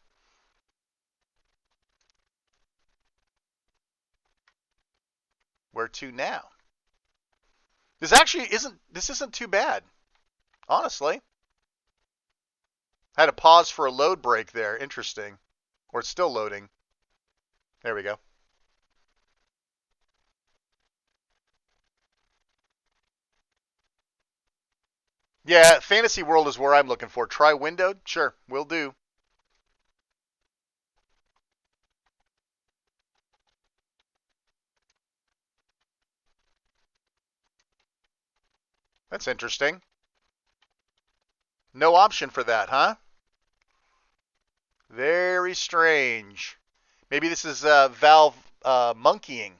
Speaker 1: Where to now? This actually isn't too bad, honestly. I had to pause for a load break there. Interesting. Or it's still loading. There we go. Yeah, Fantasy World is where I'm looking for. Try windowed? Sure, will do. That's interesting. No option for that, huh? Very strange. Maybe this is Valve monkeying.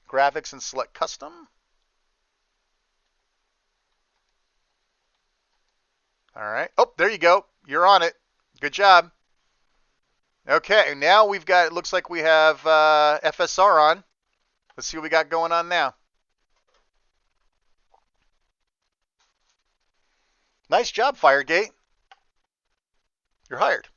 Speaker 1: Graphics and select custom. All right. Oh, there you go. You're on it. Good job. Okay, now we've got, it looks like we have FSR on. Let's see what we got going on now. Nice job, Firegate. You're hired.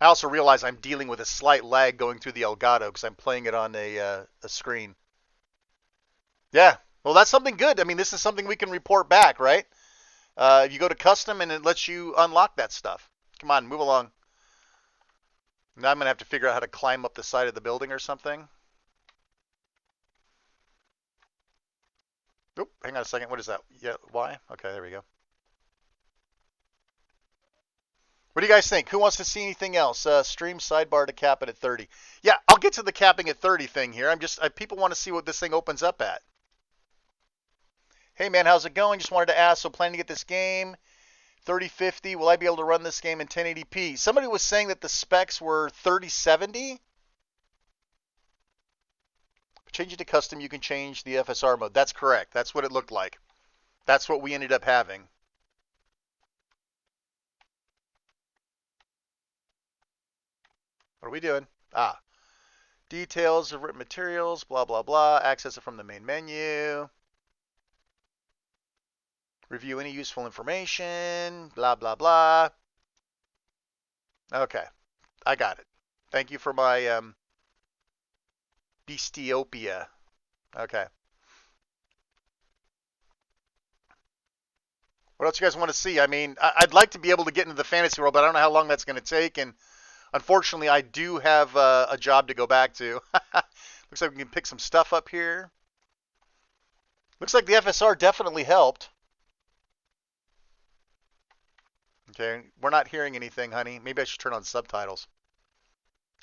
Speaker 1: I also realize I'm dealing with a slight lag going through the Elgato because I'm playing it on a screen. Yeah, well, that's something good. I mean, this is something we can report back, right? You go to custom and it lets you unlock that stuff. Come on, move along. Now I'm going to have to figure out how to climb up the side of the building or something. Oop, hang on a second. What is that? Yeah, why? Okay, there we go. What do you guys think? Who wants to see anything else? Stream sidebar to cap it at 30. Yeah, I'll get to the capping at 30 thing here. People want to see what this thing opens up at. Hey man, how's it going? Just wanted to ask, so planning to get this game 3050, will I be able to run this game in 1080p? Somebody was saying that the specs were 3070. Change it to custom, you can change the FSR mode. That's correct. That's what it looked like. That's what we ended up having. What are we doing? Details of written materials, blah, blah, blah. Access it from the main menu. Review any useful information, blah, blah, blah. Okay, I got it. Thank you for my Beastiopia. Okay. What else you guys want to see? I mean, I'd like to be able to get into the fantasy world, but I don't know how long that's going to take. And unfortunately, I do have a job to go back to. Looks like we can pick some stuff up here. Looks like the FSR definitely helped. Okay, we're not hearing anything, honey. Maybe I should turn on subtitles.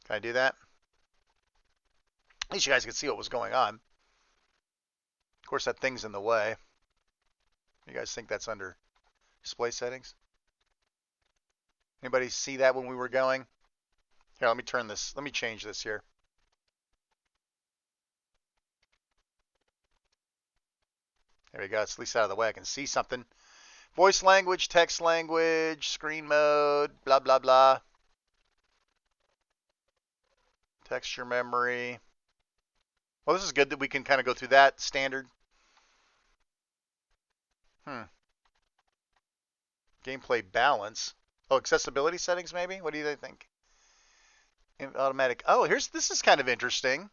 Speaker 1: Can I do that? At least you guys can see what was going on. Of course, that thing's in the way. You guys think that's under display settings? Anybody see that when we were going? Here, let me turn this. Let me change this here. There we go. It's at least out of the way. I can see something. Voice language, text language, screen mode, blah, blah, blah. Texture memory. Well, this is good that we can kind of go through that standard. Gameplay balance. Oh, accessibility settings maybe? What do you think? Automatic. Oh, this is kind of interesting.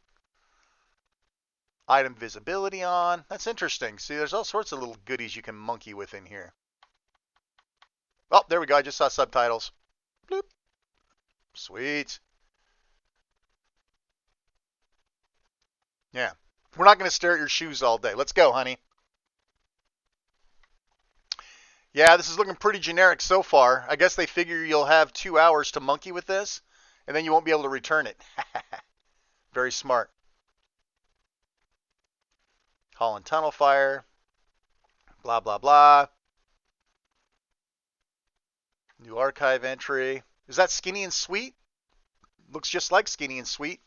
Speaker 1: Item visibility on. That's interesting. See, there's all sorts of little goodies you can monkey with in here. Oh, there we go. I just saw subtitles. Bloop. Sweet. Yeah. We're not going to stare at your shoes all day. Let's go, honey. Yeah, this is looking pretty generic so far. I guess they figure you'll have 2 hours to monkey with this, and then you won't be able to return it. Very smart. Holland Tunnel Fire. Blah, blah, blah. New archive entry. Is that Skinny and Sweet? Looks just like Skinny and Sweet,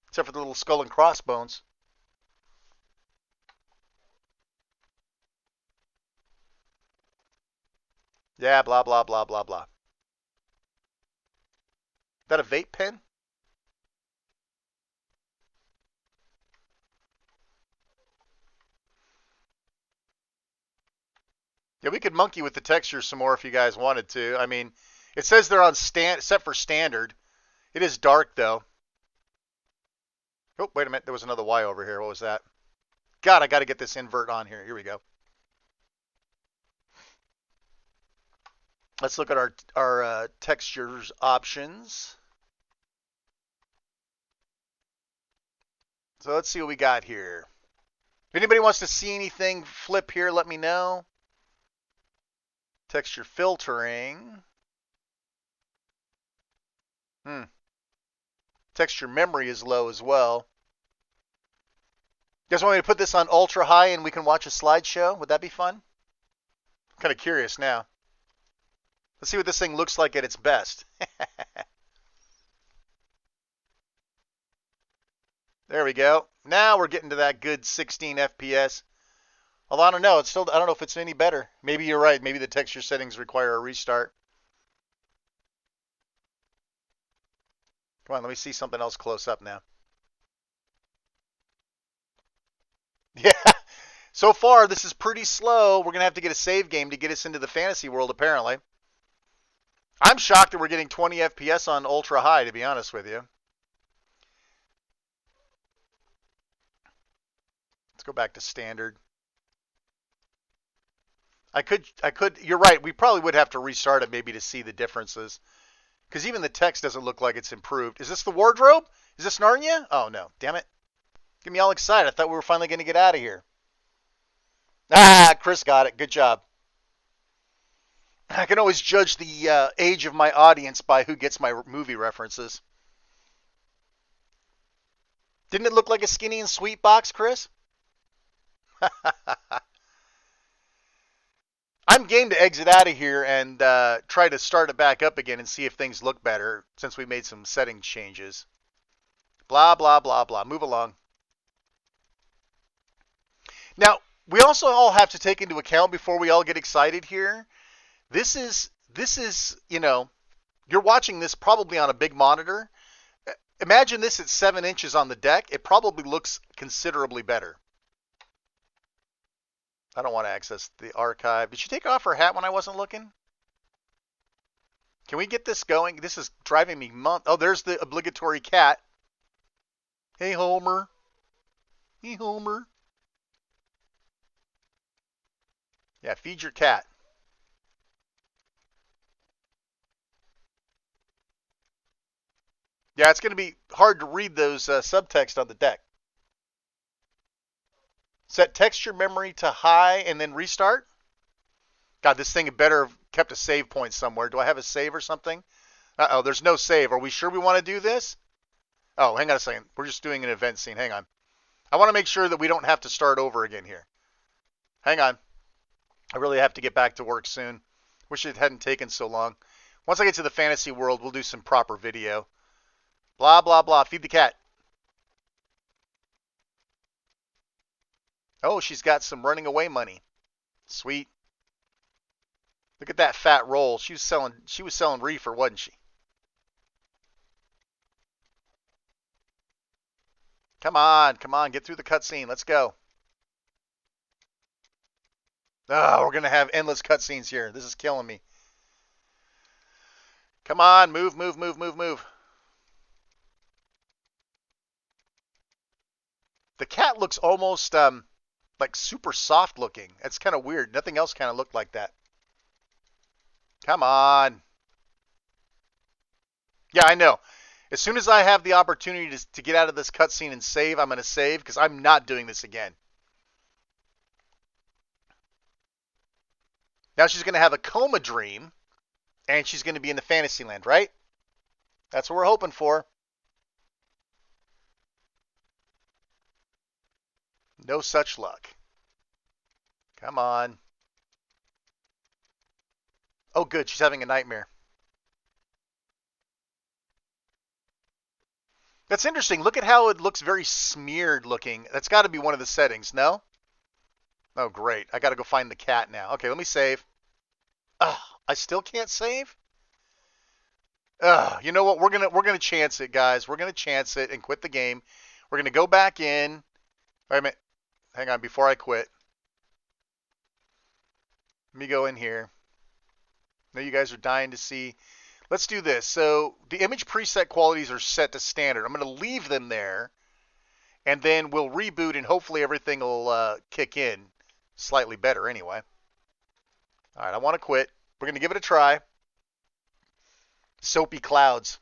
Speaker 1: except for the little skull and crossbones. Yeah, blah, blah, blah, blah, blah. Is that a vape pen? Yeah, we could monkey with the textures some more if you guys wanted to. I mean, it says they're on set for standard. It is dark, though. Oh, wait a minute. There was another Y over here. What was that? God, I got to get this invert on here. Here we go. Let's look at our textures options. So let's see what we got here. If anybody wants to see anything flip here, let me know. Texture filtering. Texture memory is low as well. You guys want me to put this on ultra high and we can watch a slideshow? Would that be fun? I'm kind of curious now. Let's see what this thing looks like at its best. There we go. Now we're getting to that good 16 FPS. Although I don't know, I don't know if it's any better. Maybe you're right. Maybe the texture settings require a restart. Come on, let me see something else close up now. Yeah. So far, this is pretty slow. We're going to have to get a save game to get us into the fantasy world, apparently. I'm shocked that we're getting 20 FPS on ultra high, to be honest with you. Let's go back to standard. You're right. We probably would have to restart it maybe to see the differences. Because even the text doesn't look like it's improved. Is this the wardrobe? Is this Narnia? Oh, no. Damn it. Get me all excited. I thought we were finally going to get out of here. Ah, Chris got it. Good job. I can always judge the age of my audience by who gets my movie references. Didn't it look like a Skinny and Sweet box, Chris? I'm game to exit out of here and try to start it back up again and see if things look better since we made some setting changes. Blah, blah, blah, blah. Move along. Now, we also all have to take into account before we all get excited here. This is, you're watching this probably on a big monitor. Imagine this at 7 inches on the deck. It probably looks considerably better. I don't want to access the archive. Did she take off her hat when I wasn't looking? Can we get this going? This is driving me Oh, there's the obligatory cat. Hey, Homer. Hey, Homer. Yeah, feed your cat. Yeah, it's going to be hard to read those subtext on the deck. Set texture memory to high and then restart. God, this thing had better have kept a save point somewhere. Do I have a save or something? Uh-oh, there's no save. Are we sure we want to do this? Oh, hang on a second. We're just doing an event scene. Hang on. I want to make sure that we don't have to start over again here. Hang on. I really have to get back to work soon. Wish it hadn't taken so long. Once I get to the fantasy world, we'll do some proper video. Blah, blah, blah. Feed the cat. Oh, she's got some running away money. Sweet. Look at that fat roll. She was selling reefer, wasn't she? Come on, get through the cutscene. Let's go. Oh, we're gonna have endless cutscenes here. This is killing me. Come on, move, move, move, move, move. The cat looks almost like super soft looking. It's kind of weird. Nothing else kind of looked like that. Come on. Yeah, I know. As soon as I have the opportunity to get out of this cutscene and save, I'm going to save because I'm not doing this again. Now she's going to have a coma dream and she's going to be in the fantasy land, right? That's what we're hoping for. No such luck. Come on. Oh, good. She's having a nightmare. That's interesting. Look at how it looks very smeared looking. That's got to be one of the settings, no? Oh, great. I got to go find the cat now. Okay, let me save. Ugh, I still can't save? Ugh, you know what? We're gonna chance it, guys. We're gonna chance it and quit the game. We're gonna go back in. Wait a minute. Hang on, before I quit. Let me go in here. I know you guys are dying to see. Let's do this. So the image preset qualities are set to standard. I'm going to leave them there, and then we'll reboot, and hopefully everything will kick in slightly better anyway. All right, I want to quit. We're going to give it a try. Soapy clouds.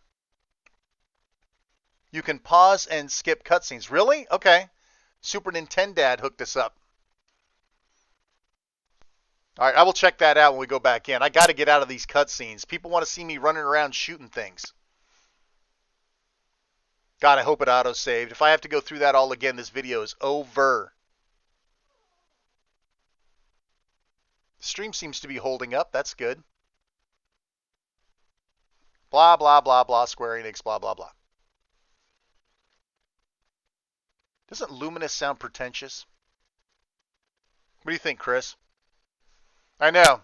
Speaker 1: You can pause and skip cutscenes. Really? Okay. Super Nintendo hooked us up. All right, I will check that out when we go back in. I got to get out of these cutscenes. People want to see me running around shooting things. God, I hope it auto-saved. If I have to go through that all again, this video is over. The stream seems to be holding up. That's good. Blah, blah, blah, blah, Square Enix, blah, blah, blah. Doesn't luminous sound pretentious? What do you think, Chris? I know.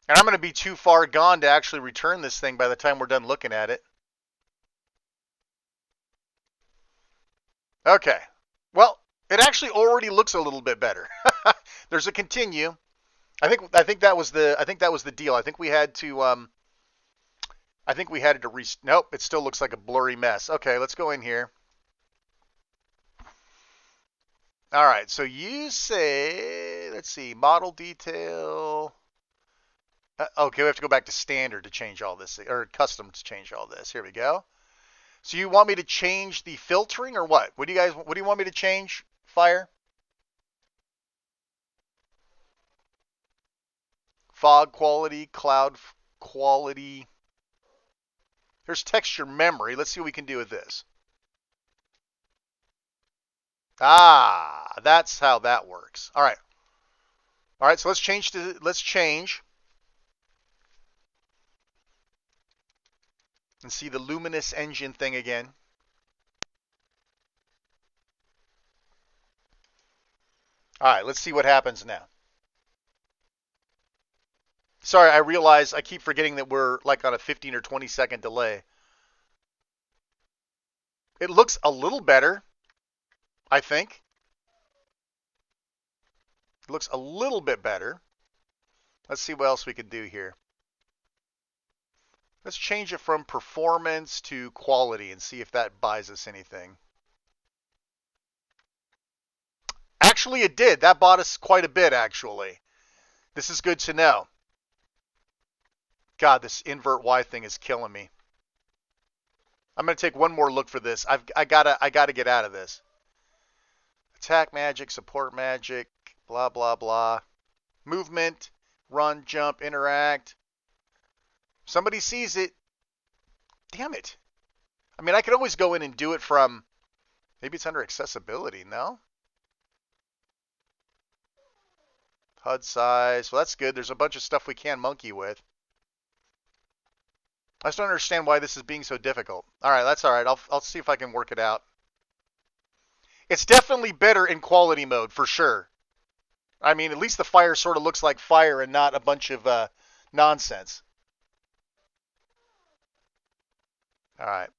Speaker 1: And I'm going to be too far gone to actually return this thing by the time we're done looking at it. Okay. Well, it actually already looks a little bit better. There's a continue. I think that was the deal. I think we had to nope, it still looks like a blurry mess. Okay, let's go in here. All right, so you say, let's see, model detail. Okay, we have to go back to standard to change all this, or custom to change all this. Here we go. So you want me to change the filtering or what? What do you want me to change, Fire? Fog quality, cloud quality. There's texture memory. Let's see what we can do with this. Ah, that's how that works. All right. All right, so let's change. And see the luminous engine thing again. All right, let's see what happens now. Sorry, I realize I keep forgetting that we're like on a 15 or 20 second delay. It looks a little better, I think. It looks a little bit better. Let's see what else we can do here. Let's change it from performance to quality and see if that buys us anything. Actually, it did. That bought us quite a bit, actually. This is good to know. God, this invert Y thing is killing me. I'm going to take one more look for this. I gotta get out of this. Attack magic, support magic, blah, blah, blah. Movement, run, jump, interact. Somebody sees it. Damn it. I mean, I could always go in and do it from, maybe it's under accessibility, no? HUD size, well that's good. There's a bunch of stuff we can monkey with. I just don't understand why this is being so difficult. Alright, that's alright. I'll see if I can work it out. It's definitely better in quality mode, for sure. I mean, at least the fire sort of looks like fire and not a bunch of nonsense. Alright.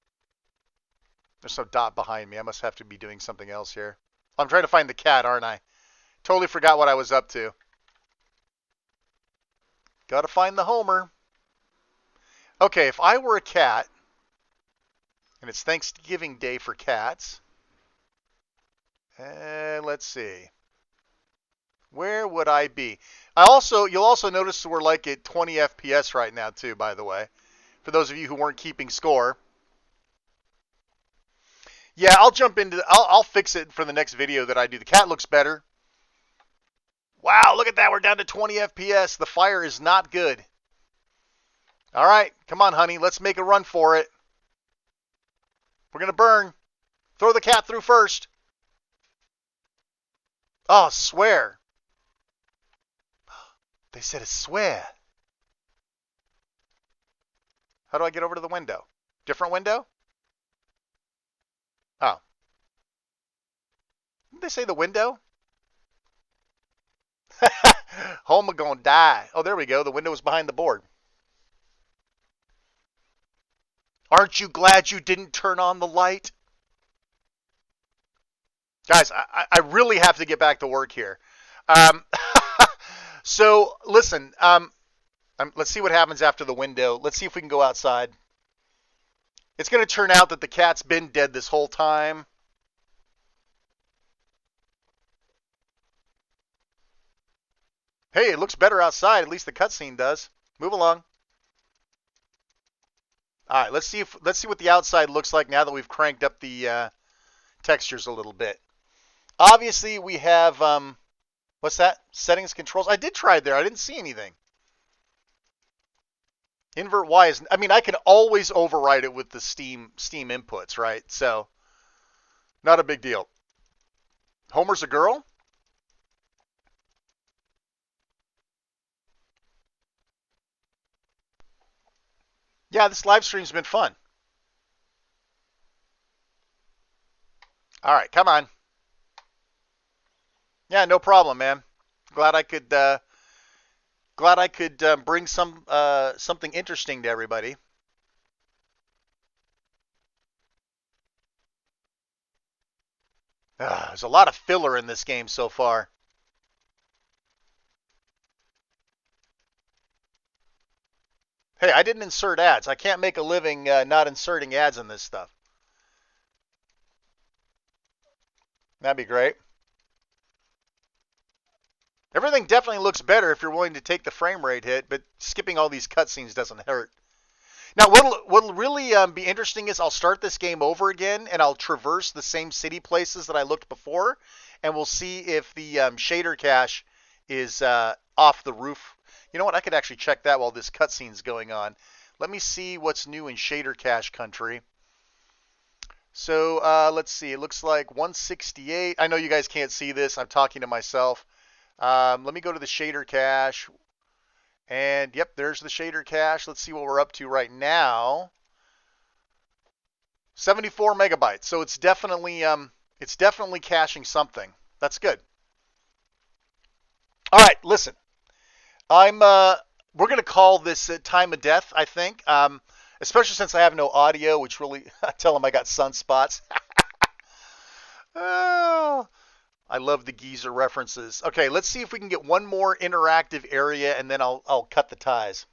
Speaker 1: There's no dot behind me. I must have to be doing something else here. I'm trying to find the cat, aren't I? Totally forgot what I was up to. Gotta find the Homer. Okay, if I were a cat, and it's Thanksgiving Day for cats, let's see. Where would I be? You'll also notice we're like at 20 FPS right now too, by the way. For those of you who weren't keeping score. Yeah, I'll fix it for the next video that I do. The cat looks better. Wow, look at that. We're down to 20 FPS. The fire is not good. All right, come on, honey. Let's make a run for it. We're going to burn. Throw the cat through first. Oh, swear. They said a swear. How do I get over to the window? Different window? Oh. Didn't they say the window? Homa gonna die. Oh, there we go. The window was behind the board. Aren't you glad you didn't turn on the light? Guys, I really have to get back to work here. So, listen. Let's see what happens after the window. Let's see if we can go outside. It's going to turn out that the cat's been dead this whole time. Hey, it looks better outside. At least the cutscene does. Move along. All right, let's see what the outside looks like now that we've cranked up the textures a little bit. Obviously, we have what's that? Settings, controls. I did try it there. I didn't see anything. Invert Y is. I mean, I can always override it with the Steam inputs, right? So, not a big deal. Homer's a girl. Yeah, this live stream's been fun. All right, come on. Yeah, no problem, man. Glad I could bring something interesting to everybody. There's a lot of filler in this game so far. Hey, I didn't insert ads. I can't make a living not inserting ads in this stuff. That'd be great. Everything definitely looks better if you're willing to take the frame rate hit, but skipping all these cutscenes doesn't hurt. Now, what'll really be interesting is I'll start this game over again, and I'll traverse the same city places that I looked before, and we'll see if the shader cache is off the roof. You know what? I could actually check that while this cutscene's going on. Let me see what's new in shader cache country. So let's see. It looks like 168. I know you guys can't see this. I'm talking to myself. Let me go to the shader cache. And yep, there's the shader cache. Let's see what we're up to right now. 74 megabytes. So it's definitely caching something. That's good. All right, listen. We're gonna call this time of death, I think. Especially since I have no audio, which really I tell them I got sunspots. Oh, I love the geezer references. Okay, let's see if we can get one more interactive area, and then I'll cut the ties,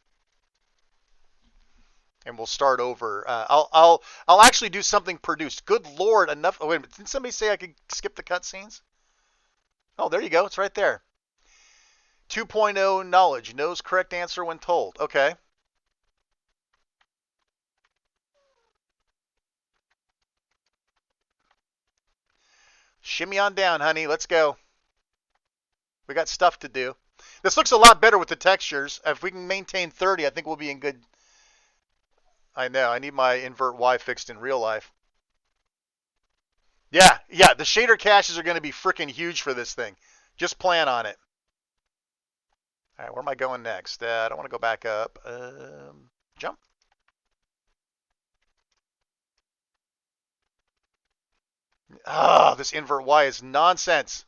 Speaker 1: and we'll start over. I'll actually do something produced. Good Lord, enough. Oh, wait a minute. Didn't somebody say I could skip the cutscenes? Oh, there you go. It's right there. 2.0 knowledge knows correct answer when told. Okay. Shimmy on down, honey. Let's go. We got stuff to do. This looks a lot better with the textures. If we can maintain 30, I think we'll be in good. I know. I need my invert Y fixed in real life. Yeah, yeah. The shader caches are going to be freaking huge for this thing. Just plan on it. All right, where am I going next? I don't want to go back up. Jump. Oh, this invert Y is nonsense.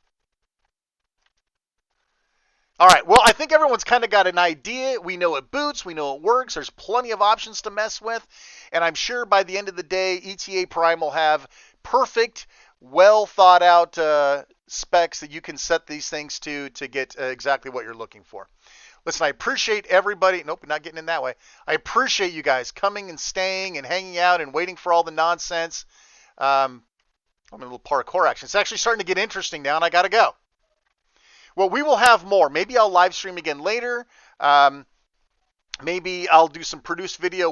Speaker 1: All right, well, I think everyone's kind of got an idea. We know it boots. We know it works. There's plenty of options to mess with. And I'm sure by the end of the day, ETA Prime will have perfect, well thought out specs that you can set these things to get exactly what you're looking for. Listen, I appreciate everybody. Nope, not getting in that way. I appreciate you guys coming and staying and hanging out and waiting for all the nonsense. I'm in a little parkour action. It's actually starting to get interesting now, and I got to go. Well, we will have more. Maybe I'll live stream again later. Maybe I'll do some produced video.